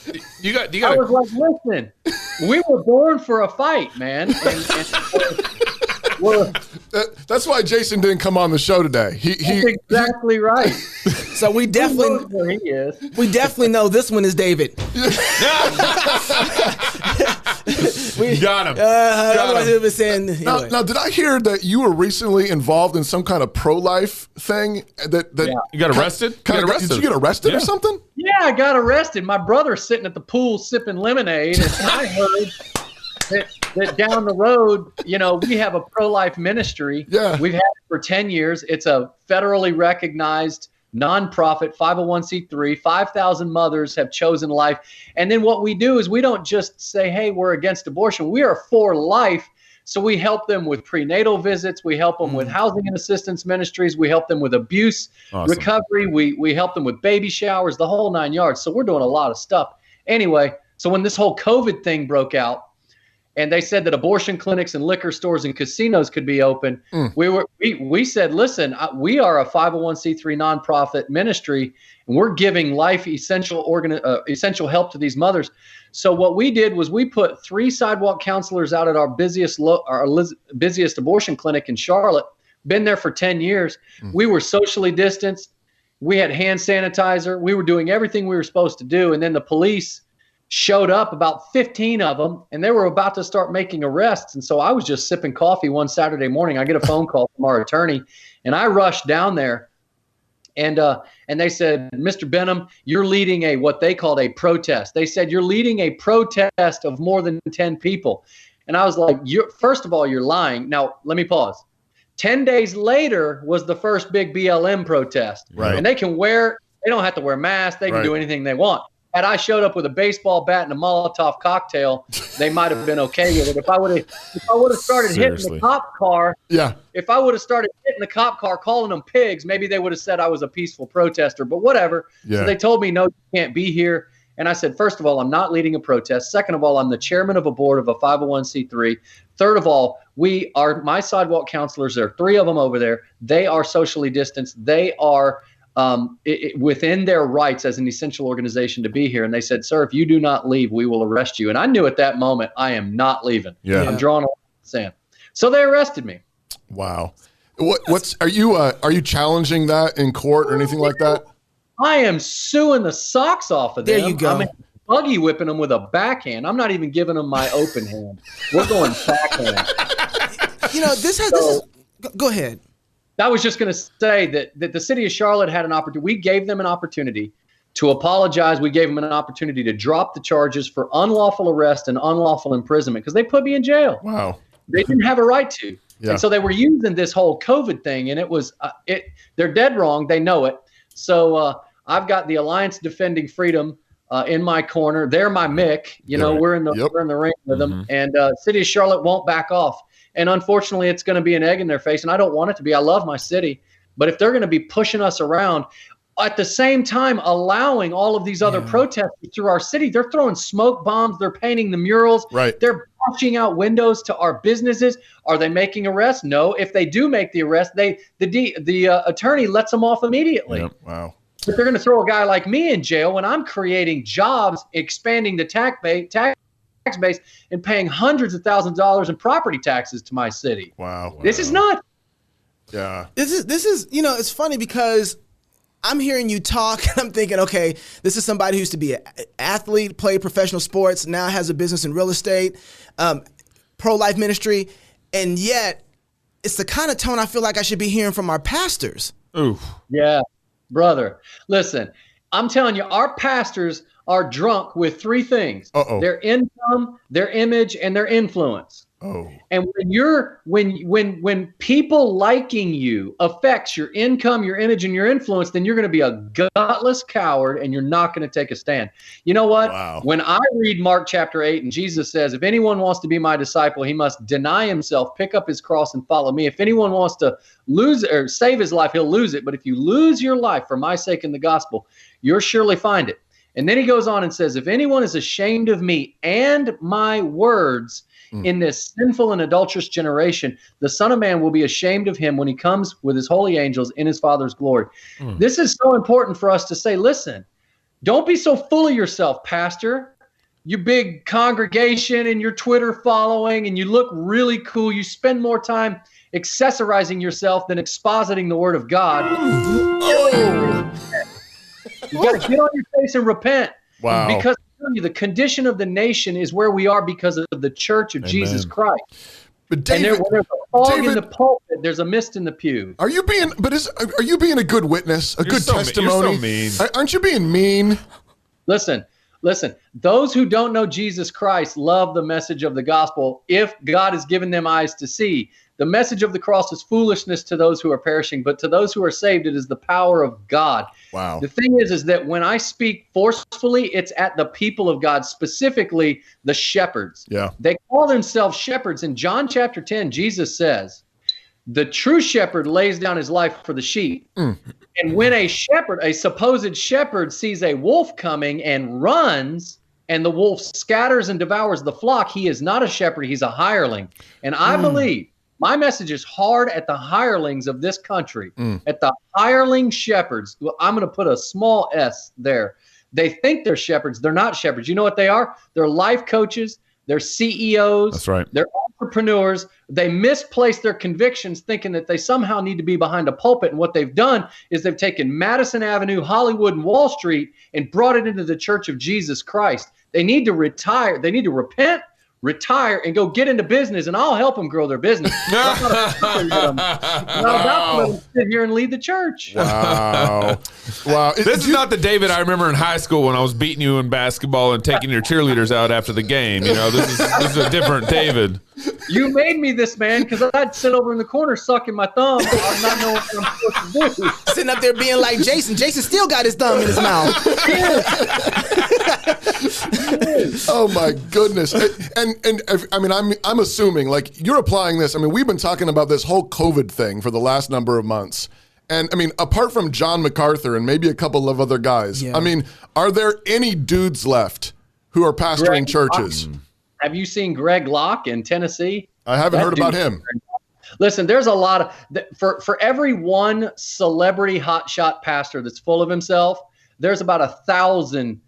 like, listen, we were born for a fight, man. That's why Jason didn't come on the show today. That's exactly right. So we definitely know this one is David. Got him. Now, did I hear that you were recently involved in some kind of pro-life thing? You got arrested? Did you get arrested or something? Yeah, I got arrested. My brother's sitting at the pool sipping lemonade, and I heard that down the road, we have a pro-life ministry. Yeah. We've had it for 10 years. It's a federally recognized nonprofit 501c3. 5,000 mothers have chosen life. And then what we do is we don't just say, hey, we're against abortion. We are for life. So we help them with prenatal visits. We help them with housing and assistance ministries. We help them with abuse recovery. We help them with baby showers, the whole 9 yards. So we're doing a lot of stuff. Anyway, so when this whole COVID thing broke out, and they said that abortion clinics and liquor stores and casinos could be open, we said, listen, we are a 501c3 nonprofit ministry, and we're giving life essential help to these mothers. So what we did was we put 3 sidewalk counselors out at our busiest abortion clinic in Charlotte. Been there for 10 years. We were socially distanced. We had hand sanitizer. We were doing everything we were supposed to do. And then the police showed up, about 15 of them, and they were about to start making arrests. And so I was just sipping coffee one Saturday morning. I get a phone call from our attorney, and I rushed down there. And they said, Mr. Benham, you're leading what they called a protest. They said, you're leading a protest of more than 10 people. And I was like, first of all, you're lying. Now, let me pause. 10 days later was the first big BLM protest. Right. And they don't have to wear masks. They can do anything they want. Had I showed up with a baseball bat and a Molotov cocktail, they might have been okay with it. If I would have started hitting the cop car, if I would have started hitting the cop car, calling them pigs, maybe they would have said I was a peaceful protester. But whatever. Yeah. So they told me, no, you can't be here. And I said, first of all, I'm not leading a protest. Second of all, I'm the chairman of a board of a 501c3. Third of all, my sidewalk counselors. There are 3 of them over there. They are socially distanced. They are within their rights as an essential organization to be here. And they said, sir, if you do not leave, we will arrest you. And I knew at that moment, I am not leaving. Yeah. I'm drawing a line in the sand. So they arrested me. Wow. Are you challenging that in court or anything like that? I am suing the socks off of them. There you go. I'm buggy whipping them with a backhand. I'm not even giving them my open hand. We're going backhand. Go ahead. I was just going to say that the city of Charlotte had an opportunity. We gave them an opportunity to apologize. We gave them an opportunity to drop the charges for unlawful arrest and unlawful imprisonment because they put me in jail. Wow. They didn't have a right to. Yeah. And so they were using this whole COVID thing, and it was they're dead wrong. They know it. So I've got the Alliance Defending Freedom in my corner. They're my Mick. We're in the ring with them. And City of Charlotte won't back off. And unfortunately, it's going to be an egg in their face. And I don't want it to be. I love my city. But if they're going to be pushing us around, at the same time allowing all of these other protesters through our city, they're throwing smoke bombs. They're painting the murals. Right. They're bashing out windows to our businesses. Are they making arrests? No. If they do make the arrest, the attorney lets them off immediately. Yep. Wow. But they're going to throw a guy like me in jail when I'm creating jobs, expanding the tax base, and paying hundreds of thousands of dollars in property taxes to my city. Wow. This is nuts. Yeah. This is it's funny because I'm hearing you talk and I'm thinking, okay, this is somebody who used to be an athlete, played professional sports, now has a business in real estate, pro-life ministry, and yet it's the kind of tone I feel like I should be hearing from our pastors. Ooh. Yeah, brother. Listen, I'm telling you, our pastors are drunk with three things: their income, their image, and their influence. Oh. And when people liking you affects your income, your image, and your influence, then you're going to be a gutless coward and you're not going to take a stand. You know what? Wow. When I read Mark chapter 8 and Jesus says, if anyone wants to be my disciple, he must deny himself, pick up his cross, and follow me. If anyone wants to lose or save his life, he'll lose it. But if you lose your life for my sake in the gospel, you'll surely find it. And then he goes on and says, if anyone is ashamed of me and my words in this sinful and adulterous generation, the Son of Man will be ashamed of him when he comes with his holy angels in his Father's glory. This is so important for us to say, listen, don't be so full of yourself, pastor. You big congregation and your Twitter following, and you look really cool. You spend more time accessorizing yourself than expositing the word of God. You got to get on your face and repent. Wow. Because the condition of the nation is where we are because of the church of Jesus Christ. But David, and when there's a fog in the pulpit, there's a mist in the pew. Are you being a good witness, good testimony? You're so mean. Aren't you being mean? Listen. Those who don't know Jesus Christ love the message of the gospel if God has given them eyes to see. The message of the cross is foolishness to those who are perishing, but to those who are saved, it is the power of God. Wow. The thing is that when I speak forcefully, it's at the people of God, specifically the shepherds. Yeah. They call themselves shepherds. In John chapter 10, Jesus says, the true shepherd lays down his life for the sheep. And when a supposed shepherd, sees a wolf coming and runs, and the wolf scatters and devours the flock, he is not a shepherd, he's a hireling. And I believe my message is hard at the hirelings of this country, at the hireling shepherds. I'm going to put a small s there. They think they're shepherds. They're not shepherds. You know what they are? They're life coaches. They're CEOs. That's right. They're entrepreneurs. They misplace their convictions thinking that they somehow need to be behind a pulpit. And what they've done is they've taken Madison Avenue, Hollywood, and Wall Street and brought it into the Church of Jesus Christ. They need to retire. They need to repent, retire, and go get into business, and I'll help them grow their business. I'm not about to let them sit here and lead the church. Wow. Wow. This is not the David I remember in high school when I was beating you in basketball and taking your cheerleaders out after the game. You know, this is a different David. You made me this, man, because I'd sit over in the corner sucking my thumb. I'm not knowing what I'm supposed to do. Sitting up there being like Jason. Jason still got his thumb in his mouth. Oh my goodness. And I mean, I'm assuming like you're applying this. I mean, we've been talking about this whole COVID thing for the last number of months. And I mean, apart from John MacArthur and maybe a couple of other guys, I mean, are there any dudes left who are pastoring churches? Have you seen Greg Locke in Tennessee? I haven't heard about him. Listen, there's a lot of for every one celebrity hotshot pastor that's full of himself, there's about 1,000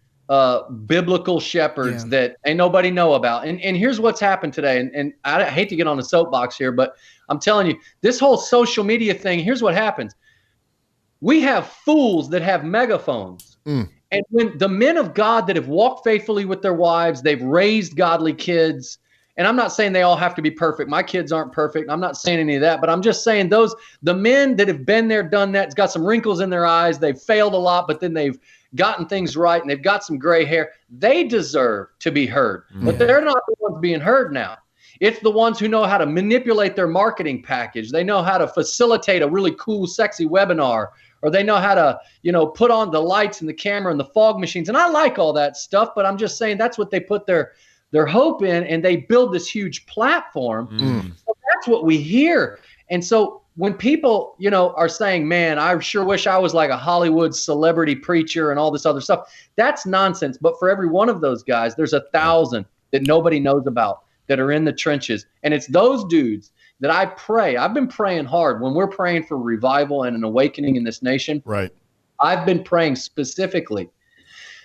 biblical shepherds that ain't nobody know about. And here's what's happened today. And I hate to get on the soapbox here, but I'm telling you, this whole social media thing, here's what happens. We have fools that have megaphones. And when the men of God that have walked faithfully with their wives, they've raised godly kids. And I'm not saying they all have to be perfect. My kids aren't perfect. I'm not saying any of that, but I'm just saying the men that have been there, done that, got some wrinkles in their eyes. They've failed a lot, but then they've gotten things right and they've got some gray hair, they deserve to be heard. But they're not the ones being heard now. It's the ones who know how to manipulate their marketing package. They know how to facilitate a really cool, sexy webinar, or they know how to, put on the lights and the camera and the fog machines. And I like all that stuff, but I'm just saying that's what they put their hope in, and they build this huge platform. So that's what we hear. And so when people, are saying, man, I sure wish I was like a Hollywood celebrity preacher and all this other stuff, that's nonsense. But for every one of those guys, there's 1,000 that nobody knows about that are in the trenches. And it's those dudes that I pray. I've been praying hard when we're praying for revival and an awakening in this nation. Right. I've been praying specifically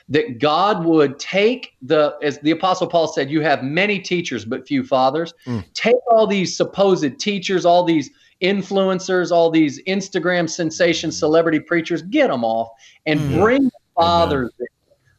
that God would take as the Apostle Paul said, you have many teachers, but few fathers. Take all these supposed teachers, all these influencers, all these Instagram sensation celebrity preachers, get them off and bring fathers in.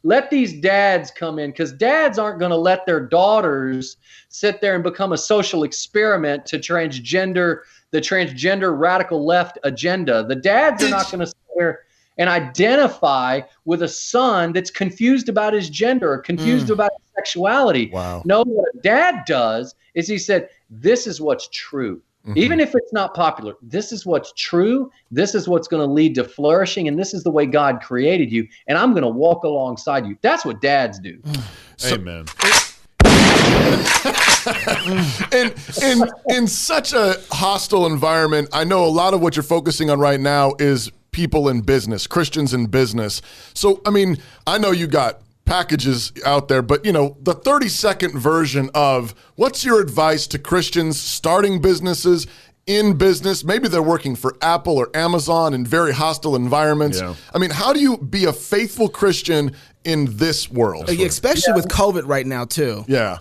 Let these dads come in, because dads aren't going to let their daughters sit there and become a social experiment to the transgender radical left agenda. The dads are not going to sit there and identify with a son that's confused about his gender or confused about his sexuality. Wow. No, what a dad does is he said, this is what's true. Even if it's not popular, this is what's true. This is what's going to lead to flourishing. And this is the way God created you. And I'm going to walk alongside you. That's what dads do. Amen. In such a hostile environment, I know a lot of what you're focusing on right now is people in business, Christians in business. So, I know you got packages out there, but the 30-second version of what's your advice to Christians starting businesses, in business? Maybe they're working for Apple or Amazon in very hostile environments. Yeah. How do you be a faithful Christian in this world? Especially with COVID right now too. Yeah.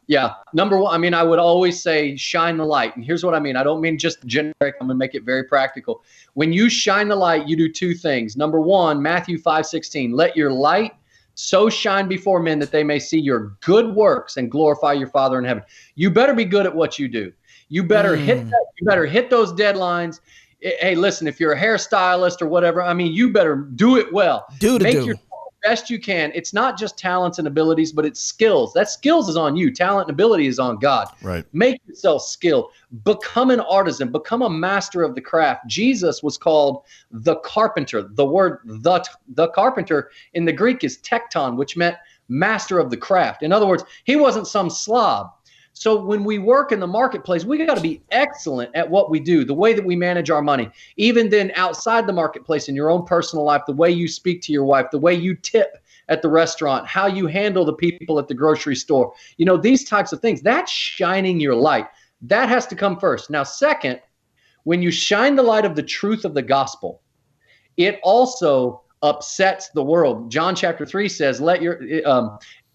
Yeah. Number one, I would always say shine the light. And here's what I mean. I don't mean just generic. I'm going to make it very practical. When you shine the light, you do two things. Number one, Matthew 5:16, let your light so shine before men that they may see your good works and glorify your Father in heaven. You better be good at what you do. You better hit that. You better hit those deadlines. Hey, listen, if you're a hairstylist or whatever, you better do it well. Make yourself the best you can. It's not just talents and abilities, but it's skills. That skills is on you. Talent and ability is on God. Right. Make yourself skilled. Become an artisan. Become a master of the craft. Jesus was called the carpenter. The word the carpenter in the Greek is tekton, which meant master of the craft. In other words, he wasn't some slob. So when we work in the marketplace, we got to be excellent at what we do, the way that we manage our money. Even then outside the marketplace in your own personal life, the way you speak to your wife, the way you tip at the restaurant, how you handle the people at the grocery store, these types of things, that's shining your light. That has to come first. Now, second, when you shine the light of the truth of the gospel, it also upsets the world. John chapter 3 says,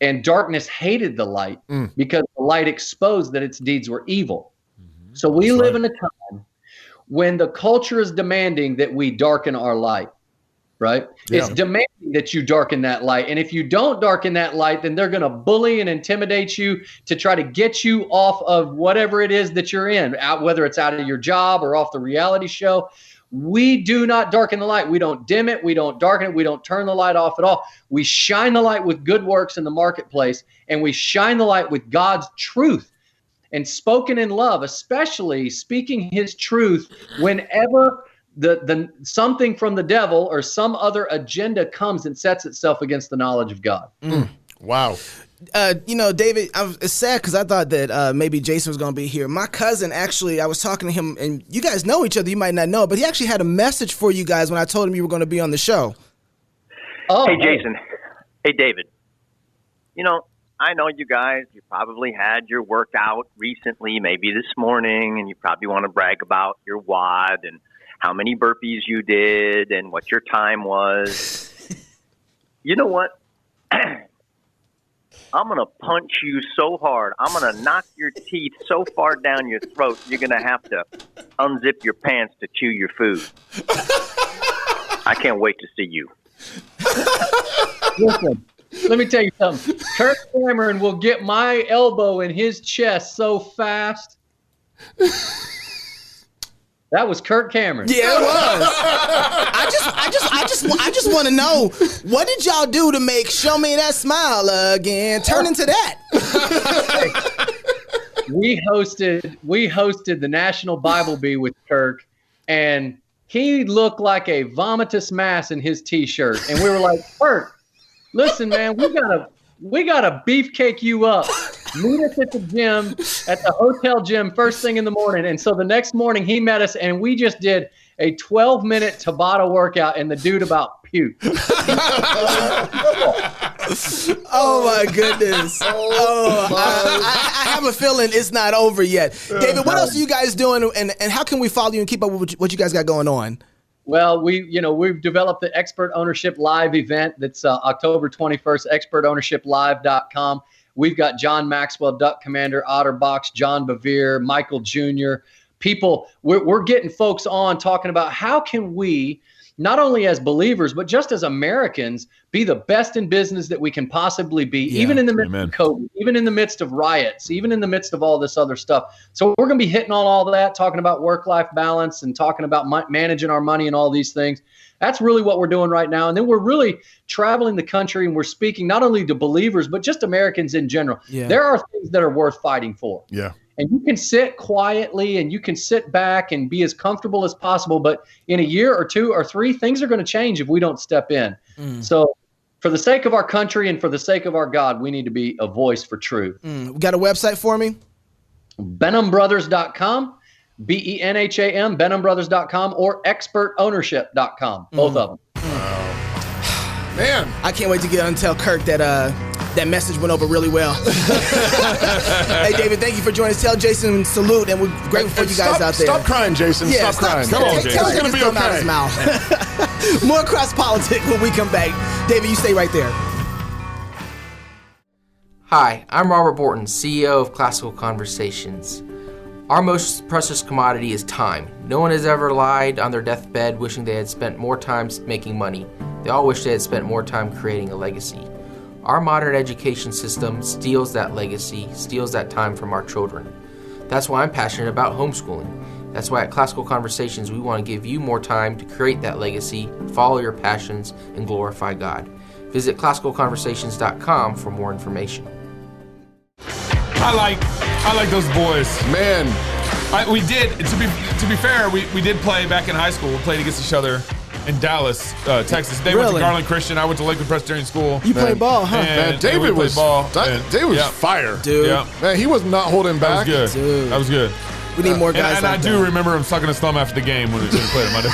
and darkness hated the light because the light exposed that its deeds were evil. So we live in a time when the culture is demanding that we darken our light, right? Yeah. It's demanding that you darken that light. And if you don't darken that light, then they're going to bully and intimidate you to try to get you off of whatever it is that you're in, whether it's out of your job or off the reality show. We do not darken the light. We don't dim it. We don't darken it. We don't turn the light off at all. We shine the light with good works in the marketplace, and we shine the light with God's truth and spoken in love, especially speaking his truth whenever the something from the devil or some other agenda comes and sets itself against the knowledge of God. Wow. David, it's sad because I thought that maybe Jason was going to be here. My cousin, actually, I was talking to him, and you guys know each other. You might not know, but he actually had a message for you guys when I told him you were going to be on the show. Oh, hey, Jason. Hey, David. I know you guys, you probably had your workout recently, maybe this morning, and you probably want to brag about your WOD and how many burpees you did and what your time was. You know what? I'm going to punch you so hard. I'm going to knock your teeth so far down your throat, you're going to have to unzip your pants to chew your food. I can't wait to see you. Listen, let me tell you something. Kirk Cameron will get my elbow in his chest so fast. That was Kirk Cameron. Yeah, it was. I just want to know, what did y'all do to make "Show Me That Smile Again" turn into that? We hosted the National Bible Bee with Kirk, and he looked like a vomitous mass in his T-shirt. And we were like, Kirk, listen, man, we gotta beefcake you up. Meet us at the gym, at the hotel gym, first thing in the morning. And so the next morning he met us, and we just did a 12-minute Tabata workout, and the dude about puked. Oh my goodness! I have a feeling it's not over yet. David, what else are you guys doing, and how can we follow you and keep up with what you guys got going on? Well, we've developed the Expert Ownership Live event that's October 21st, expertownershiplive.com. We've got John Maxwell, Duck Commander, Otterbox, John Bevere, Michael Jr. People, we're getting folks on talking about how can we, not only as believers, but just as Americans, be the best in business that we can possibly be, even in the midst of COVID, even in the midst of riots, even in the midst of all this other stuff. So we're going to be hitting on all of that, talking about work-life balance and talking about managing our money and all these things. That's really what we're doing right now. And then we're really traveling the country, and we're speaking not only to believers, but just Americans in general. Yeah. There are things that are worth fighting for. Yeah. And you can sit quietly and you can sit back and be as comfortable as possible. But in a year or 2 or 3, things are going to change if we don't step in. So for the sake of our country and for the sake of our God, we need to be a voice for truth. Got a website for me? BenhamBrothers.com, BENHAM, BenhamBrothers.com, or ExpertOwnership.com. Both of them. Man, I can't wait to get on and tell Kirk that that message went over really well. Hey, David, thank you for joining us. Tell Jason salute, and we're grateful for you guys out there. Stop crying, Jason. Yeah, stop crying. Come on, Jason. Tell him It's to gonna come out be his mouth. More Cross Politics when we come back. David, you stay right there. Hi, I'm Robert Borton, CEO of Classical Conversations. Our most precious commodity is time. No one has ever lied on their deathbed wishing they had spent more time making money. They all wish they had spent more time creating a legacy. Our modern education system steals that legacy, steals that time from our children. That's why I'm passionate about homeschooling. That's why at Classical Conversations we want to give you more time to create that legacy, follow your passions, and glorify God. Visit classicalconversations.com for more information. I like those boys. Man. We did, to be fair, we did play back in high school. We played against each other in Dallas, Texas. They went to Garland Christian. I went to Lakewood Presbyterian School. You played ball, huh? Man, David was fire. Dude. Yeah. Man, he was not holding back. That was good. Dude. That was good. We need more guys and like I do remember him sucking his thumb after the game when we played him.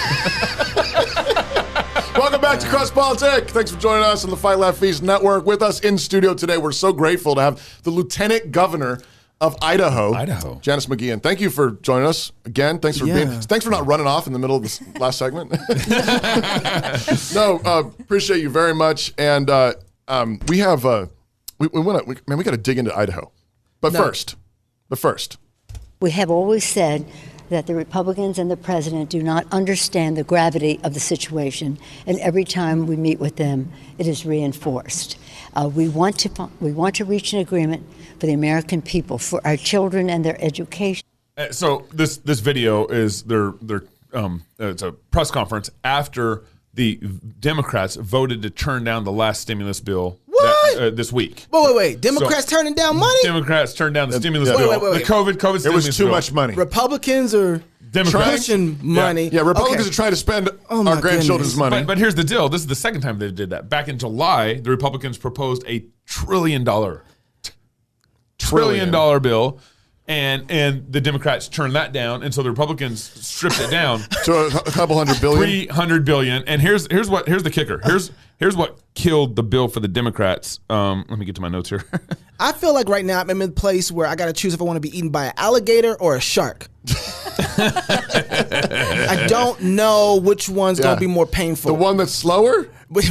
Welcome back to Cross Politics. Thanks for joining us on the Fight Laugh Feast Network. With us in studio today, we're so grateful to have the Lieutenant Governor of Idaho, Janice McGeachin. Thank you for joining us again. Thanks for not running off in the middle of this last segment. No, appreciate you very much. And we got to dig into Idaho. But first, we have always said that the Republicans and the president do not understand the gravity of the situation, and every time we meet with them, it is reinforced. We want to reach an agreement for the American people, for our children and their education. So this video is it's a press conference after the Democrats voted to turn down the last stimulus bill this week. Wait. Democrats turning down money? Democrats turned down the stimulus bill. The COVID stimulus bill. It was too much money. Republicans are pushing money. Yeah, Republicans are trying to spend our grandchildren's money. But here's the deal. This is the second time they did that. Back in July, the Republicans proposed a $1 trillion bill. And the Democrats turned that down, and so the Republicans stripped it down to a couple $100 billion. $300 billion. And here's the kicker. Here's what killed the bill for the Democrats. Let me get to my notes here. I feel like right now I'm in the place where I got to choose if I want to be eaten by an alligator or a shark. I don't know which one's going to be more painful. The one that's slower? Right.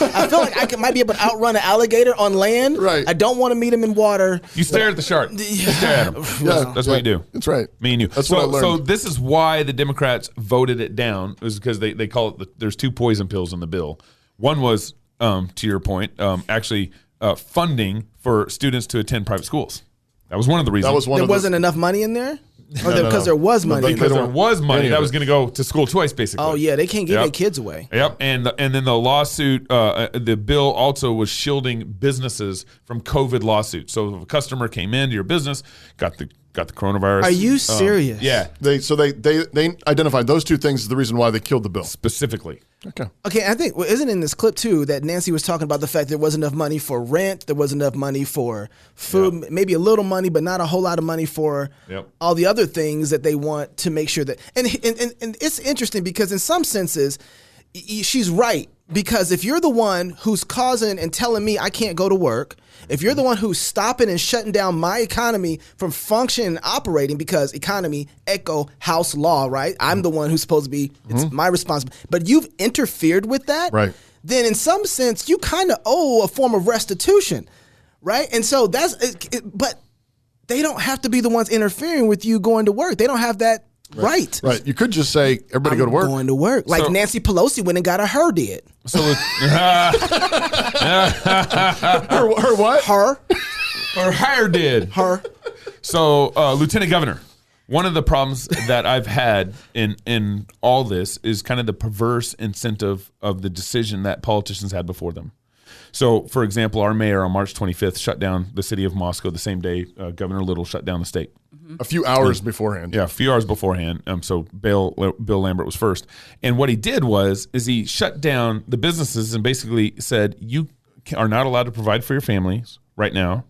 I feel like I might be able to outrun an alligator on land. Right. I don't want to meet him in water. You stare at the shark. You stare at him. That's what you do. That's right. Me and you. That's what I learned. So this is why the Democrats voted it down. It was because they call it there's 2 poison pills in the bill. One was, to your point, actually funding for students to attend private schools. That was one of the reasons. There wasn't enough money in there? Because there was money. Because there was money that was going to go to school choice, basically. Oh, yeah. They can't give their kids away. Yep. And then the lawsuit, the bill also was shielding businesses from COVID lawsuits. So if a customer came into your business, got the coronavirus. Are you serious? Yeah. They identified those two things as the reason why they killed the bill. Specifically. Okay, I think, isn't in this clip too that Nancy was talking about the fact there wasn't enough money for rent, there wasn't enough money for food, maybe a little money, but not a whole lot of money for all the other things that they want to make sure that. And it's interesting because in some senses, she's right. Because if you're the one who's causing and telling me I can't go to work, if you're the one who's stopping and shutting down my economy from functioning and operating, because economy, echo, house law, right? I'm the one who's supposed to be, it's my responsibility. But you've interfered with that, right? Then in some sense, you kind of owe a form of restitution, right? And so but they don't have to be the ones interfering with you going to work. They don't have that right. You could just say, everybody go to work. Going to work. Like Nancy Pelosi went and got her did. So her what? Her hair did. Her. So, Lieutenant Governor, one of the problems that I've had in all this is kind of the perverse incentive of the decision that politicians had before them. So, for example, our mayor on March 25th shut down the city of Moscow the same day Governor Little shut down the state. A few hours beforehand. Yeah, a few hours beforehand. So Bill Lambert was first. And what he did is he shut down the businesses and basically said, you are not allowed to provide for your families right now.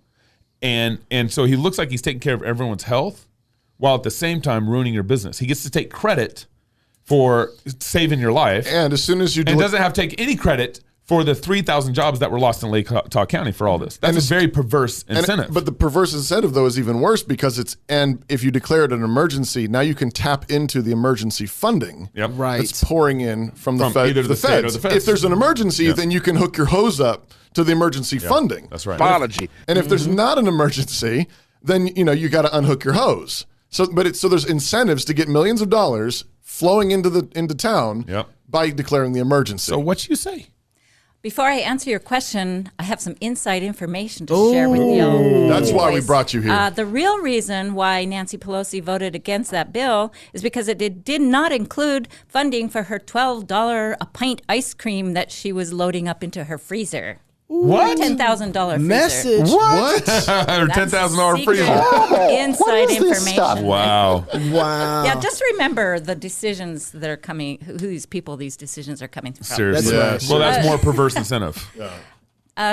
And so he looks like he's taking care of everyone's health while at the same time ruining your business. He gets to take credit for saving your life. And as soon as you and doesn't have to take any credit for the 3,000 jobs that were lost in Lake Tahoe County for all this. That's a very perverse incentive. But the perverse incentive, though, is even worse because and if you declare it an emergency, now you can tap into the emergency funding that's pouring in from either the state or the feds. If there's an emergency, then you can hook your hose up to the emergency funding. That's right. Biology. And if there's not an emergency, then you got to unhook your hose. So there's incentives to get millions of dollars flowing into town by declaring the emergency. So what you say? Before I answer your question, I have some inside information to share with you. That's why we brought you here. The real reason why Nancy Pelosi voted against that bill is because it did not include funding for her $12 a pint ice cream that she was loading up into her freezer. What? $10,000 freezer. Message. What? Her $10,000 freezer. Inside information. Wow. Wow. Yeah, just remember the decisions that are coming, who these decisions are coming from. Seriously. Well, that's more perverse incentive.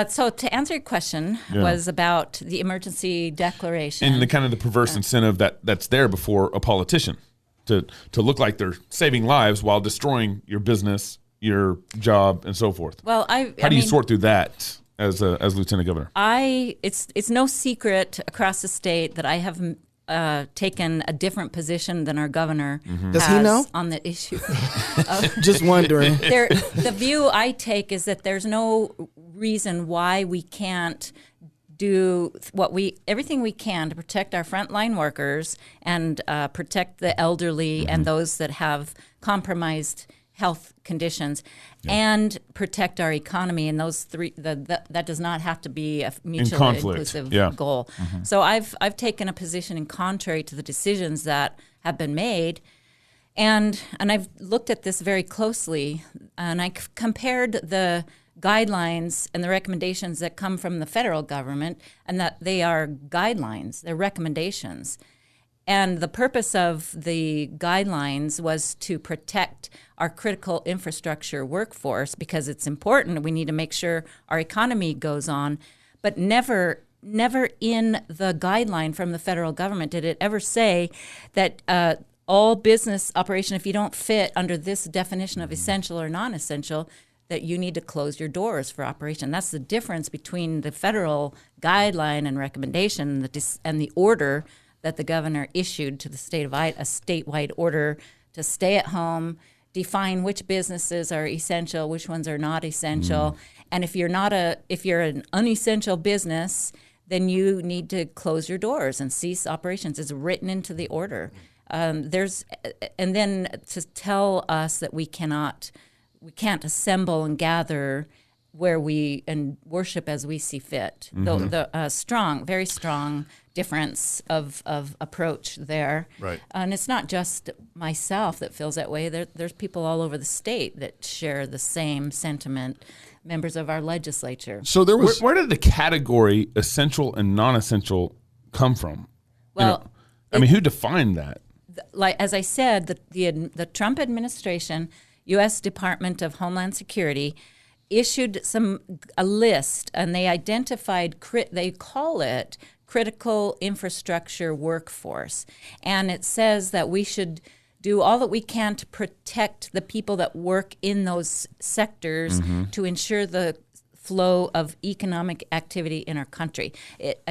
So to answer your question was about the emergency declaration. And the kind of the perverse incentive that's there before a politician to look like they're saving lives while destroying your business, your job, and so forth. Well, how do you sort through that as Lieutenant Governor? It's no secret across the state that I have taken a different position than our governor Does he know on the issue. Just wondering. The view I take is that there's no reason why we can't do everything we can to protect our frontline workers and protect the elderly and those that have compromised health conditions and protect our economy, and those three that does not have to be a mutually inclusive goal. So I've taken a position in contrary to the decisions that have been made, and I've looked at this very closely, and I compared the guidelines and the recommendations that come from the federal government, and that they are guidelines, they're recommendations. And the purpose of the guidelines was to protect our critical infrastructure workforce because it's important. We need to make sure our economy goes on. But never in the guideline from the federal government did it ever say that all business operation, if you don't fit under this definition of essential or non-essential, that you need to close your doors for operation. That's the difference between the federal guideline and recommendation and the order that the governor issued to the state of Idaho, a statewide order to stay at home, define which businesses are essential, which ones are not essential, and if you're an unessential business, then you need to close your doors and cease operations. It's written into the order. And then to tell us that we can't assemble and gather where we and worship as we see fit. The strong, very strong difference of approach there. Right. And it's not just myself that feels that way. There's people all over the state that share the same sentiment, members of our legislature. So there was... Where did the category essential and non-essential come from? Well, I mean, who defined that? Like as I said, the Trump administration, U.S. Department of Homeland Security, issued a list, and they identified, they call it critical infrastructure workforce. And it says that we should do all that we can to protect the people that work in those sectors to ensure the flow of economic activity in our country. It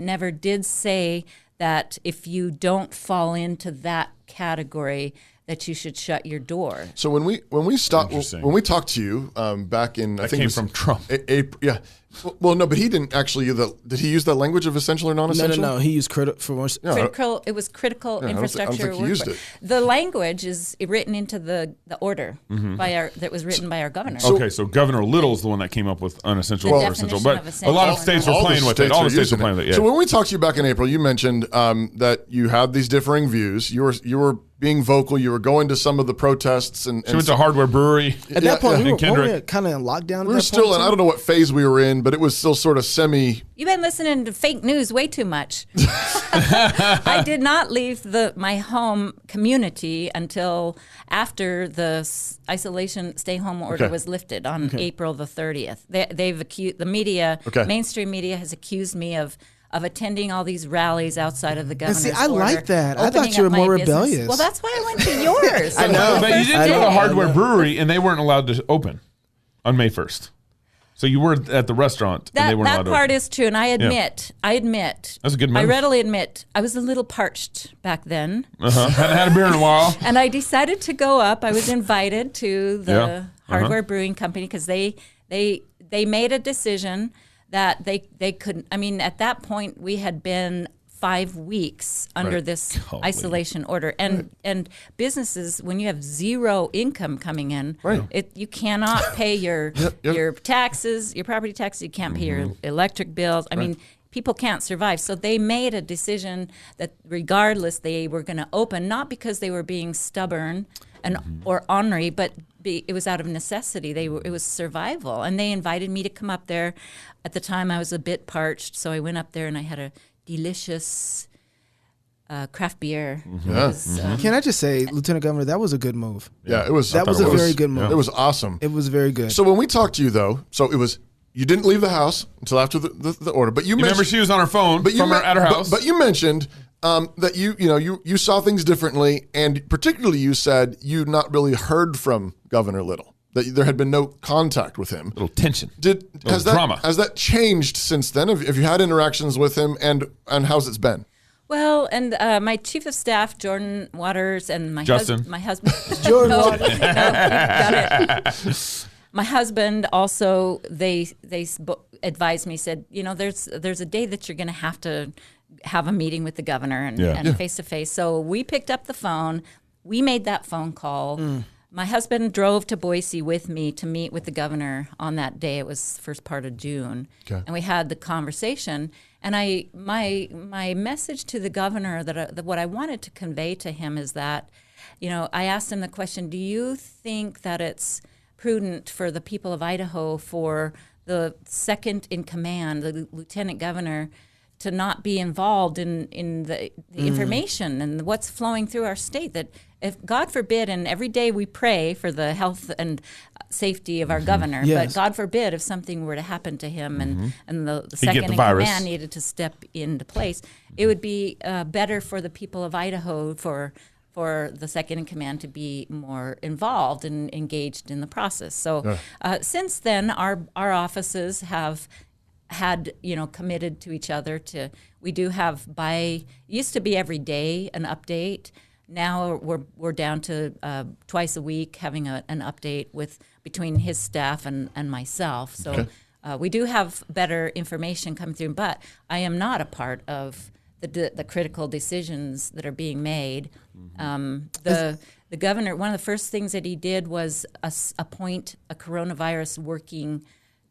never did say that if you don't fall into that category, that you should shut your door. So when we talked to you back in, I think came it was from Trump. April, yeah. Well, no, but he didn't actually. Did he use that language of essential or non-essential? No. He used critical. It was critical infrastructure. I don't think he used it. The language is written into the order that was written by our governor. Okay, so Governor Little's the one that came up with unessential or essential, but a lot of states were playing with it. All the states were playing with it. Yeah. So when we talked to you back in April, you mentioned that you had these differing views. You were being vocal. You were going to some of the protests, and she went to Hardware Brewery. At that point, we were kind of in lockdown. We were still in. I don't know what phase we were in, but it was still sort of semi. You've been listening to fake news way too much. I did not leave my home community until after the isolation stay-home order was lifted on April the 30th. They've accused the media, mainstream media, has accused me of attending all these rallies outside of the governor's order. I like that. I thought you were more rebellious. Well, that's why I went to yours. I know. But you did go to Hardware Brewery, and they weren't allowed to open on May 1st. So you were at the restaurant, and they weren't allowed to open. That part is true, and I admit. That's a good move. I readily admit, I was a little parched back then. Hadn't had a beer in a while. And I decided to go up. I was invited to the Hardware Brewing Company because they made a decision that they couldn't. I mean, at that point, we had been 5 weeks under this isolation order, and businesses, when you have zero income coming in, you cannot pay your taxes, your property taxes. You can't pay your electric bills. I mean, people can't survive. So they made a decision that regardless, they were going to open, not because they were being stubborn or ornery, but it was out of necessity. It was survival, and they invited me to come up there. At the time, I was a bit parched, so I went up there and I had a delicious craft beer. Can I just say, Lieutenant Governor, that was a good move. Yeah, it was. That was a very good move. It was awesome. It was very good. So when we talked to you, though, you didn't leave the house until after the order. But you remember she was on her phone at her house. But you mentioned that you saw things differently, and particularly you said you not really heard from Governor Little. That there had been no contact with him. Little tension. Drama. Has that changed since then? Have you had interactions with him, and how's it been? Well, and my chief of staff, Jordan Waters, and my husband. Jordan Waters. You got it. My husband also, they advised me, said, there's a day that you're going to have a meeting with the governor and face to face. So we picked up the phone. We made that phone call. My husband drove to Boise with me to meet with the governor on that day. It was first part of June. And we had the conversation. And my message to the governor, that what I wanted to convey to him is that, I asked him the question, do you think that it's prudent for the people of Idaho, for the second in command, the lieutenant governor, to not be involved in the information and what's flowing through our state? That if, God forbid, and every day we pray for the health and safety of our governor, but God forbid if something were to happen to him and the second in command needed to step into place, it would be better for the people of Idaho for the second in command to be more involved and engaged in the process. So since then, our offices have had committed to each other we do have used to be every day an update. Now we're down to twice a week having an update between his staff and myself. So we do have better information coming through, but I am not a part of the critical decisions that are being made. The governor, one of the first things that he did was appoint a coronavirus working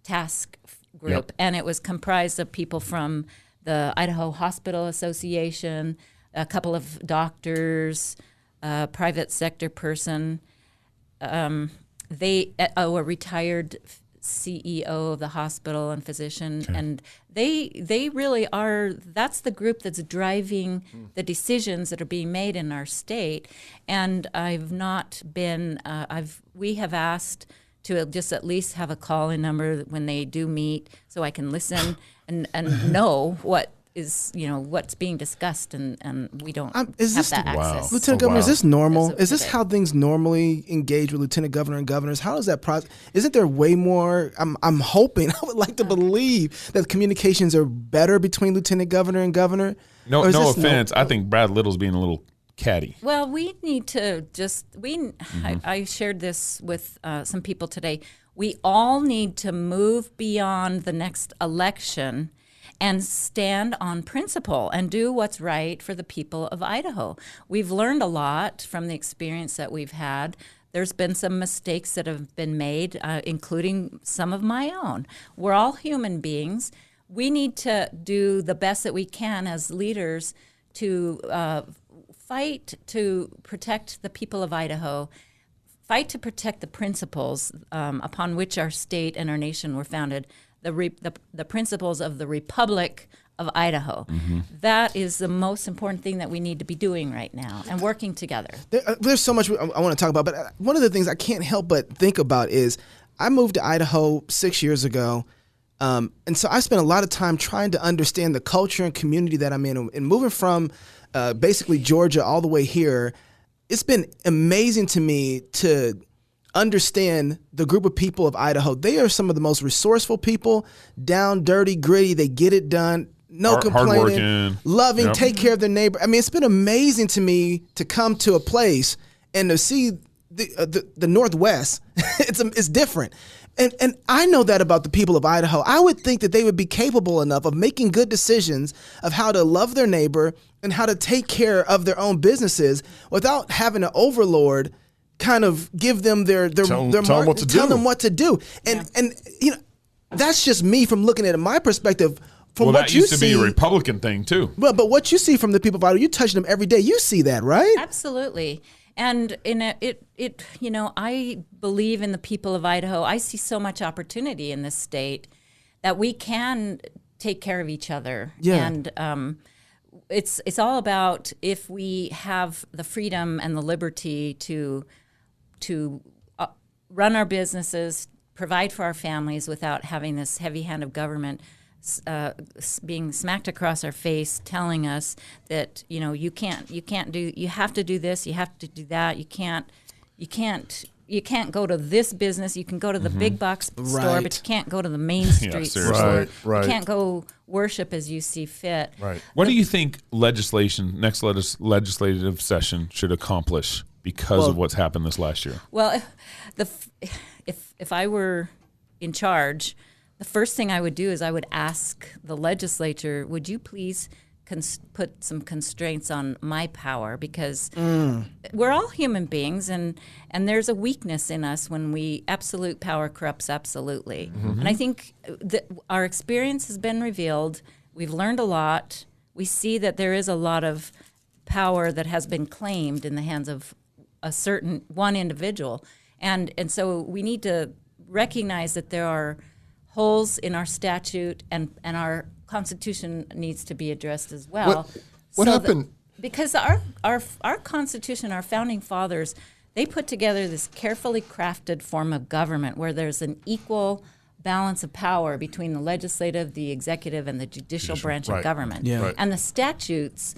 task group, and it was comprised of people from the Idaho Hospital Association, a couple of doctors, a private sector person, a retired CEO of the hospital and physician, and they really are. That's the group that's driving the decisions that are being made in our state. And I've not been. We have asked to just at least have a call-in number when they do meet, so I can listen and know what is, what's being discussed, and we don't have that access. Lieutenant Governor, is this normal? Is this how things normally engage with Lieutenant Governor and governors? How does that process? Isn't there way more? I'm hoping, I would like to believe that communications are better between Lieutenant Governor and governor. No offense. I think Brad Little's being a little catty. Well, we need to I shared this with some people today. We all need to move beyond the next election and stand on principle and do what's right for the people of Idaho. We've learned a lot from the experience that we've had. There's been some mistakes that have been made, including some of my own. We're all human beings. We need to do the best that we can as leaders to fight to protect the people of Idaho, fight to protect the principles upon which our state and our nation were founded, the principles of the Republic of Idaho. That is the most important thing that we need to be doing right now, and working together. There's so much I want to talk about, but one of the things I can't help but think about is I moved to Idaho 6 years ago, and so I spent a lot of time trying to understand the culture and community that I'm in, and moving from basically Georgia all the way here. It's been amazing to me to understand the group of people of Idaho. They are some of the most resourceful people, down, dirty, gritty. They get it done. No complaining, loving, take care of their neighbor. I mean, it's been amazing to me to come to a place and to see the Northwest. It's different. And I know that about the people of Idaho. I would think that they would be capable enough of making good decisions of how to love their neighbor and how to take care of their own businesses without having an overlord kind of give them tell them what to do. And that's just me from looking at it, my perspective. From what that used to be a Republican thing too. But what you see from the people of Idaho, you touch them every day. You see that, right? Absolutely. And I believe in the people of Idaho. I see so much opportunity in this state that we can take care of each other. Yeah. And it's all about if we have the freedom and the liberty to run our businesses, provide for our families without having this heavy hand of government being smacked across our face, telling us that you have to do this, you have to do that, you can't go to this business. You can go to the big box store, but you can't go to the main street store. Right. You can't go worship as you see fit. Right. What do you think next legislative session should accomplish because of what's happened this last year? Well, if I were in charge, the first thing I would do is I would ask the legislature, would you please put some constraints on my power, because we're all human beings, and there's a weakness in us when absolute power corrupts absolutely. And I think that our experience has been revealed. We've learned a lot. We see that there is a lot of power that has been claimed in the hands of a certain one individual. And so we need to recognize that there are holes in our statute, and our Constitution needs to be addressed as well. What happened? Because our Constitution, our founding fathers, they put together this carefully crafted form of government where there's an equal balance of power between the legislative, the executive, and the judicial branch of government. Yeah. Right. And the statutes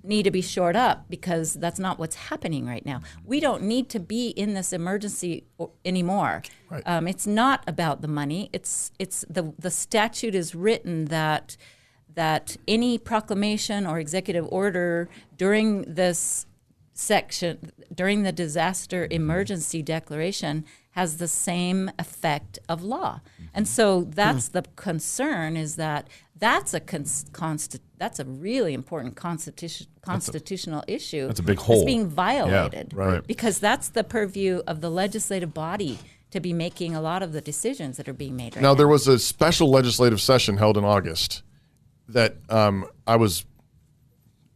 need to be shored up, because that's not what's happening right now. We don't need to be in this emergency anymore. Right. It's not about the money. It's the statute is written that any proclamation or executive order during this section, during the disaster emergency declaration, has the same effect of law. And so that's the concern, is that that's a really important constitutional issue. That's a big hole. It's being violated. Yeah, right. Because that's the purview of the legislative body to be making a lot of the decisions that are being made right Now, now. there was a special legislative session held in August that I was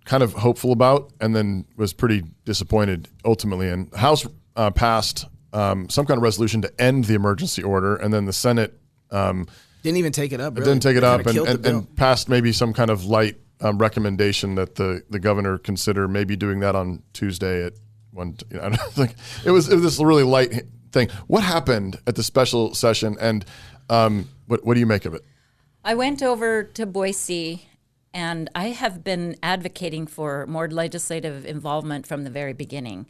kind of hopeful about and then was pretty disappointed ultimately. And the House passed some kind of resolution to end the emergency order, and then the Senate didn't even take it up. Really. Didn't take it up and and passed maybe some kind of light recommendation that the governor consider maybe doing that on Tuesday at one. I don't think it was this really light thing. What happened at the special session, and what do you make of it? I went over to Boise, and I have been advocating for more legislative involvement from the very beginning.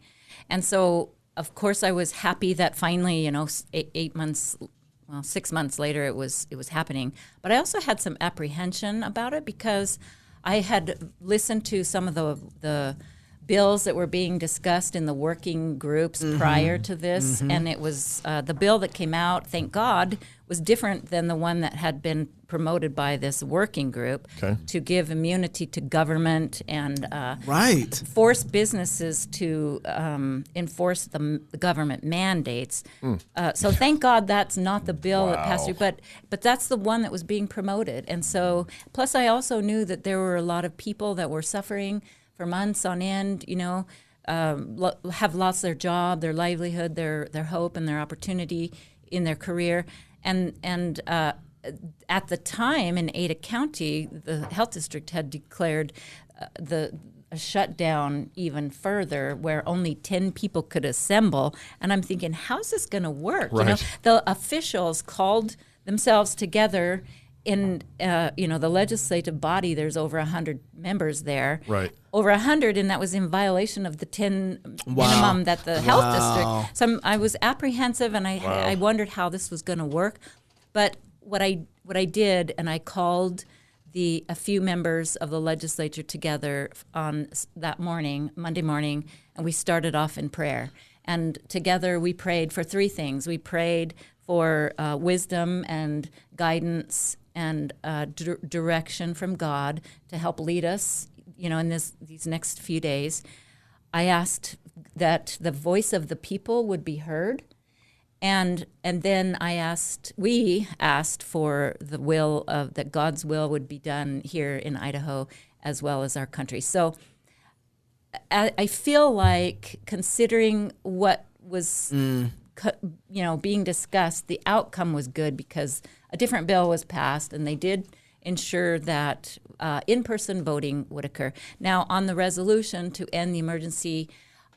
And so, of course, I was happy that finally, 6 months later, it was happening. But I also had some apprehension about it because I had listened to some of the bills that were being discussed in the working groups prior to this, and it was the bill that came out, thank God, was different than the one that had been promoted by this working group to give immunity to government and force businesses to enforce the government mandates. So thank God that's not the bill that passed through, but that's the one that was being promoted. And so, plus I also knew that there were a lot of people that were suffering for months on end, have lost their job, their livelihood, their hope, and their opportunity in their career. And at the time in Ada County, the health district had declared a shutdown even further, where only 10 people could assemble. And I'm thinking, how's this going to work? Right. The officials called themselves together. In the legislative body, there's over 100 members there. Right. Over 100, and that was in violation of the 10 minimum that the health district. So I was apprehensive, and I wondered how this was going to work. But what I did, and I called a few members of the legislature together on that morning, Monday morning, and we started off in prayer. And together we prayed for three things. We prayed for wisdom and guidance and direction from God to help lead us, in these next few days. I asked that the voice of the people would be heard, and then we asked for the will that God's will would be done here in Idaho as well as our country. So I feel like, considering what was being discussed, the outcome was good because a different bill was passed, and they did ensure that in-person voting would occur. Now, on the resolution to end the emergency,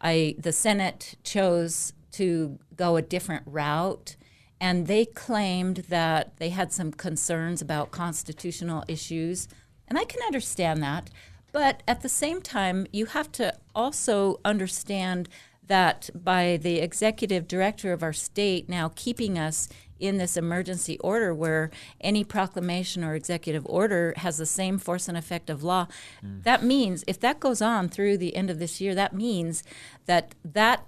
the Senate chose to go a different route, and they claimed that they had some concerns about constitutional issues, and I can understand that. But at the same time, you have to also understand that by the executive director of our state now keeping us in this emergency order, where any proclamation or executive order has the same force and effect of law, that means, if that goes on through the end of this year, that means that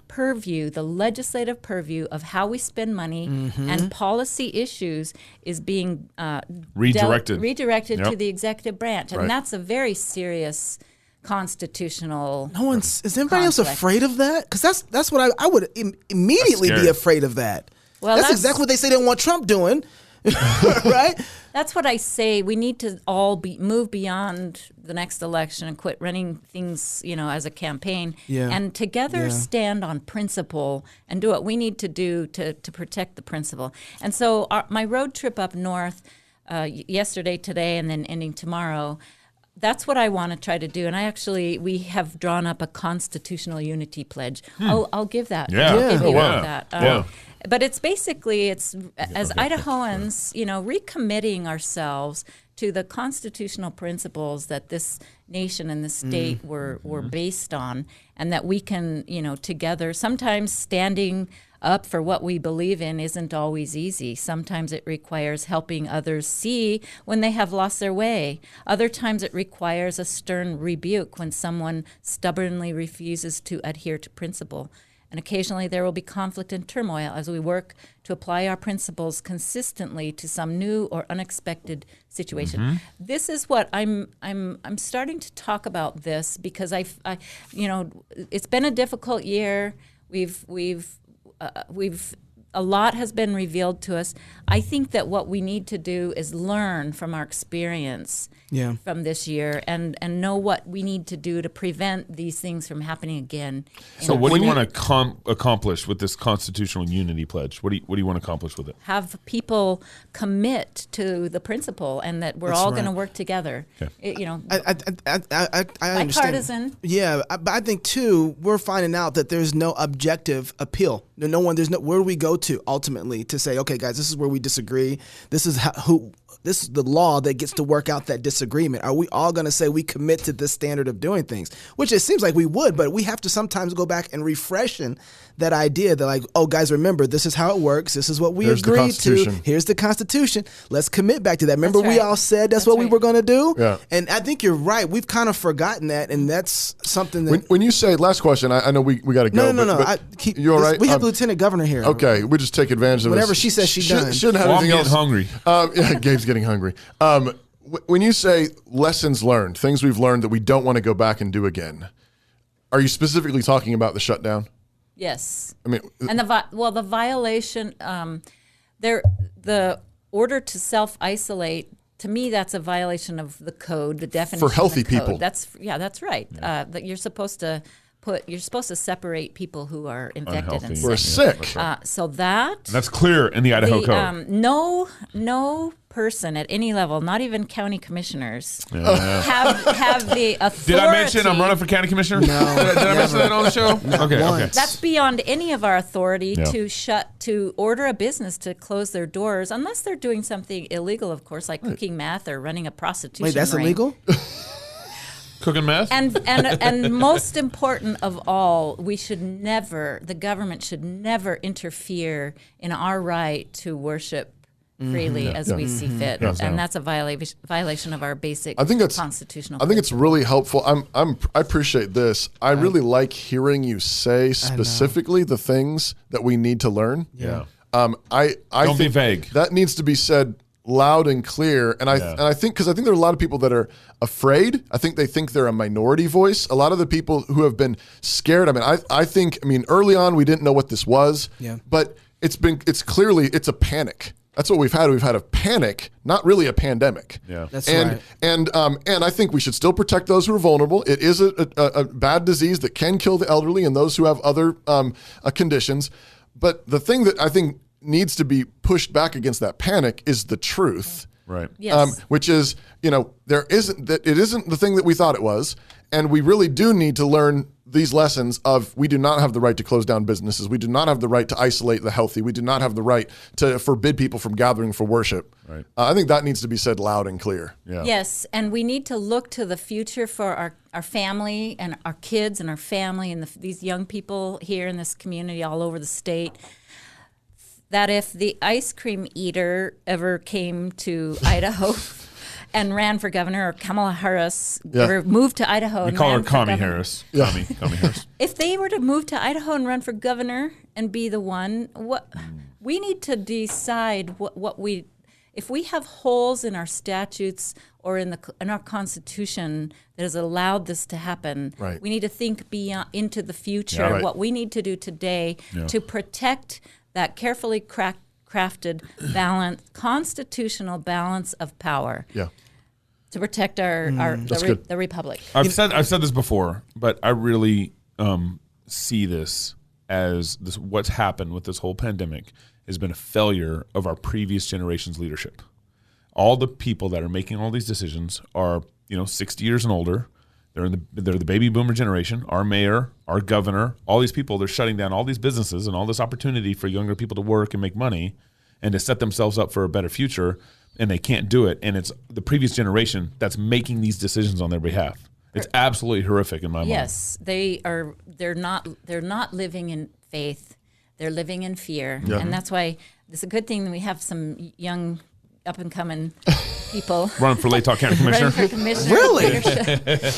purview, the legislative purview of how we spend money and policy issues, is being redirected to the executive branch. And that's a very serious constitutional is anybody else afraid of that? Because that's what I would immediately be afraid of that. Well, that's exactly what they say they want Trump doing, right? That's what I say. We need to all move beyond the next election and quit running things, as a campaign, and together stand on principle and do what we need to do to protect the principle. And so my road trip up north yesterday, today, and then ending tomorrow, that's what I want to try to do. And we have drawn up a constitutional unity pledge. I'll give that. I'll give you that. But it's basically, as Idahoans, recommitting ourselves to the constitutional principles that this nation and this state were based on, and that we can, together, sometimes standing up for what we believe in isn't always easy. Sometimes it requires helping others see when they have lost their way. Other times it requires a stern rebuke when someone stubbornly refuses to adhere to principle. And occasionally there will be conflict and turmoil as we work to apply our principles consistently to some new or unexpected situation. This is what I'm starting to talk about this because it's been a difficult year. We've a lot has been revealed to us. I think that what we need to do is learn from our experience from this year and know what we need to do to prevent these things from happening again. So what do you want to accomplish with this constitutional unity pledge? What do you want to accomplish with it? Have people commit to the principle and that we're all going to work together. Okay. I understand. Bipartisan. Yeah, but I think too we're finding out that there's no objective appeal. There's where do we go to ultimately to say, okay, guys, this is where we disagree. This is this is the law that gets to work out that disagreement. Are we all going to say we commit to this standard of doing things? Which it seems like we would, but we have to sometimes go back and refreshen that idea that, like, oh, guys, remember, this is how it works. This is what we agreed to. Here's the Constitution. Let's commit back to that. Remember, we all said that's what we were going to do? Yeah. And I think you're right. We've kind of forgotten that, and that's something that... When you say, last question, I know we got to go. No. You all right? We have Lieutenant Governor here. Okay, we just take advantage of whatever this. she says she done. Shouldn't have anything else. I'm getting hungry. Yeah, Gabe's getting hungry. When you say lessons learned, things we've learned that we don't want to go back and do again, are you specifically talking about the shutdown? Yes. I mean, and the violation, the order to self-isolate, to me, that's a violation of the code, the definition for healthy of the code. people. That's right. That you're supposed to separate people who are infected and We're sick. So that's clear in the Idaho code. No person at any level, not even county commissioners, have the authority. Did I mention I'm running for county commissioner? No. Did I mention that on the show? Okay. That's beyond any of our authority to order a business to close their doors, unless they're doing something illegal, of course, like cooking meth or running a prostitution ring. Wait, that's illegal? Cooking meth? And most important of all, the government should never interfere in our right to worship freely as we see fit. And that's a violation of our basic constitutional I think it's really helpful. I appreciate this. I really like hearing you say specifically the things that we need to learn. Yeah. I Don't be vague. That needs to be said loud and clear. And I think there are a lot of people that are afraid. I think they think they're a minority voice. A lot of the people who have been scared. I think early on we didn't know what this was. Yeah. But it's clearly a panic. That's what we've had. We've had a panic, not really a pandemic. Yeah, that's right. And I think we should still protect those who are vulnerable. It is a bad disease that can kill the elderly and those who have other conditions. But the thing that I think needs to be pushed back against that panic is the truth. Right. Yes. Which is, it isn't the thing that we thought it was. And we really do need to learn these lessons of we do not have the right to close down businesses. We do not have the right to isolate the healthy. We do not have the right to forbid people from gathering for worship. Right. I think that needs to be said loud and clear. Yeah. Yes, and we need to look to the future for our family and our kids and our family and these young people here in this community all over the state. That if the ice cream eater ever came to Idaho and ran for governor, or Kamala Harris ever moved to Idaho and call ran her for Commie governor. Harris. Commie Harris. If they were to move to Idaho and run for governor and be the one, we need to decide if we have holes in our statutes or in our Constitution that has allowed this to happen. Right. We need to think beyond into the future. What we need to do today to protect that carefully crafted constitutional balance of power. Yeah. To protect the republic. I've said this before, but I really see this as what's happened with this whole pandemic has been a failure of our previous generation's leadership. All the people that are making all these decisions are 60 years and older. They're the baby boomer generation. Our mayor, our governor, all these people, they're shutting down all these businesses and all this opportunity for younger people to work and make money and to set themselves up for a better future, and they can't do it. And it's the previous generation that's making these decisions on their behalf. It's absolutely horrific in my mind. Yes, they're not living in faith. They're living in fear. Yeah. And that's why it's a good thing that we have some young up and coming people running for Latah County Commissioner. Really?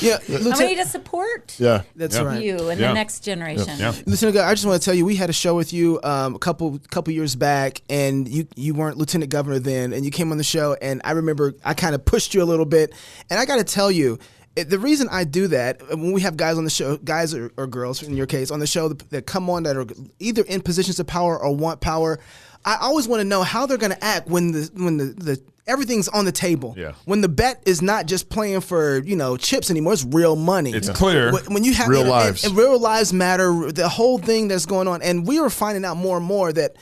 Yeah. And we need to support that's right. you and the next generation. Yeah. Lieutenant Governor, I just want to tell you, we had a show with you a couple years back, and you weren't Lieutenant Governor then, and you came on the show, and I remember I kind of pushed you a little bit, and I got to tell you, The reason I do that, when we have guys on the show, guys or girls in your case, on the show that come on that are either in positions of power or want power, I always want to know how they're going to act when the everything's on the table. Yeah. When the bet is not just playing for, chips anymore, it's real money. It's clear. When you have real lives. And real lives matter, the whole thing that's going on. And we were finding out more and more that,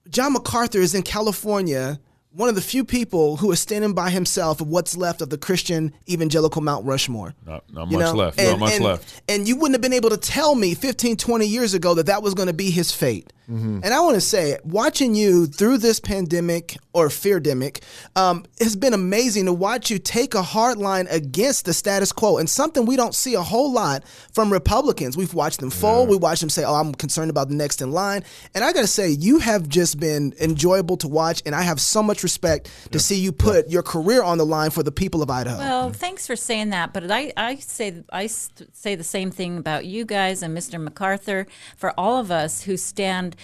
John MacArthur is in California, one of the few people who is standing by himself of what's left of the Christian evangelical Mount Rushmore. Not much left. Not much left. And you wouldn't have been able to tell me 15, 20 years ago that was going to be his fate. Mm-hmm. And I want to say, watching you through this pandemic or feardemic has been amazing to watch you take a hard line against the status quo, and something we don't see a whole lot from Republicans. We've watched them fold. We watched them say, I'm concerned about the next in line. And I got to say, you have just been enjoyable to watch, and I have so much respect to see you put your career on the line for the people of Idaho. Well, thanks for saying that, but I say the same thing about you guys and Mr. MacArthur, for all of us who stand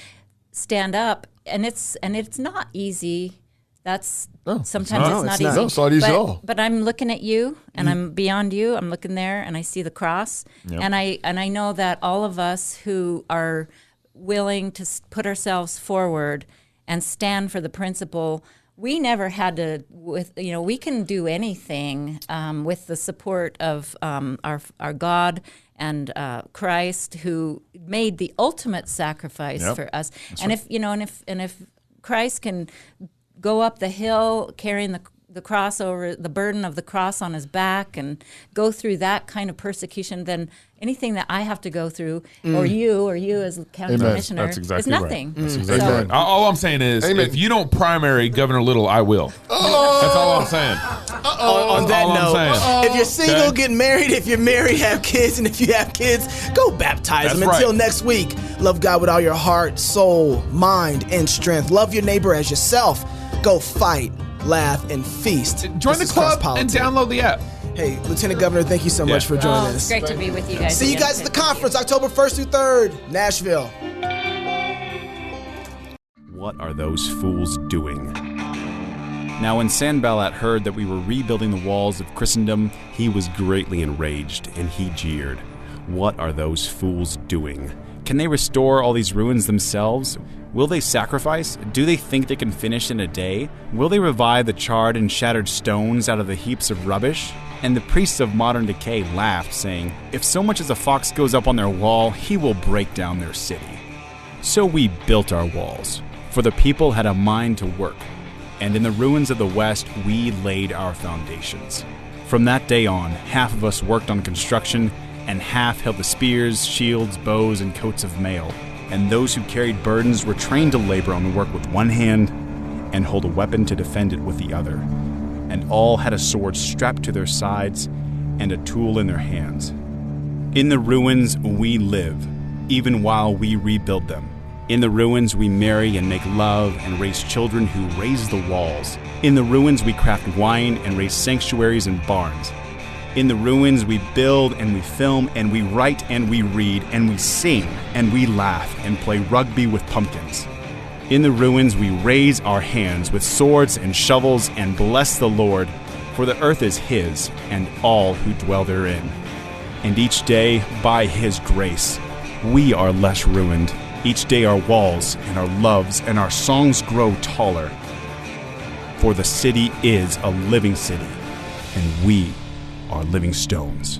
up, and it's not easy. Sometimes it's not easy. No, it's not easy at all. But I'm looking at you, and I'm beyond you. I'm looking there, and I see the cross, and I know that all of us who are willing to put ourselves forward and stand for the principle, we never had to. We can do anything with the support of our God and Christ, who made the ultimate sacrifice for us. That's and if Christ can go up the hill carrying the cross over the burden of the cross on his back and go through that kind of persecution, then anything that I have to go through, or you as county commissioner, is nothing. Right. That's exactly right. All I'm saying is, if you don't primary Governor Little, I will. That's all I'm saying. On that note, if you're single, get married. If you're married, have kids. And if you have kids, go baptize them. Until next week, love God with all your heart, soul, mind, and strength. Love your neighbor as yourself. Go fight, laugh, and feast. Join the club and download the app. Hey, Lieutenant Governor, thank you so much for joining us. It's great to be with you guys. See you guys at the conference, October 1st through 3rd, Nashville. What are those fools doing? Now, when Sanballat heard that we were rebuilding the walls of Christendom, he was greatly enraged, and he jeered. What are those fools doing? Can they restore all these ruins themselves? Will they sacrifice? Do they think they can finish in a day? Will they revive the charred and shattered stones out of the heaps of rubbish? And the priests of modern decay laughed, saying, if so much as a fox goes up on their wall, he will break down their city. So we built our walls, for the people had a mind to work, and in the ruins of the West we laid our foundations. From that day on, half of us worked on construction, and half held the spears, shields, bows, and coats of mail. And those who carried burdens were trained to labor on the work with one hand and hold a weapon to defend it with the other. And all had a sword strapped to their sides and a tool in their hands. In the ruins we live, even while we rebuild them. In the ruins we marry and make love and raise children who raise the walls. In the ruins we craft wine and raise sanctuaries and barns. In the ruins we build and we film and we write and we read and we sing and we laugh and play rugby with pumpkins. In the ruins we raise our hands with swords and shovels and bless the Lord, for the earth is his and all who dwell therein. And each day, by his grace, we are less ruined. Each day our walls and our loves and our songs grow taller. For the city is a living city, and we are living stones.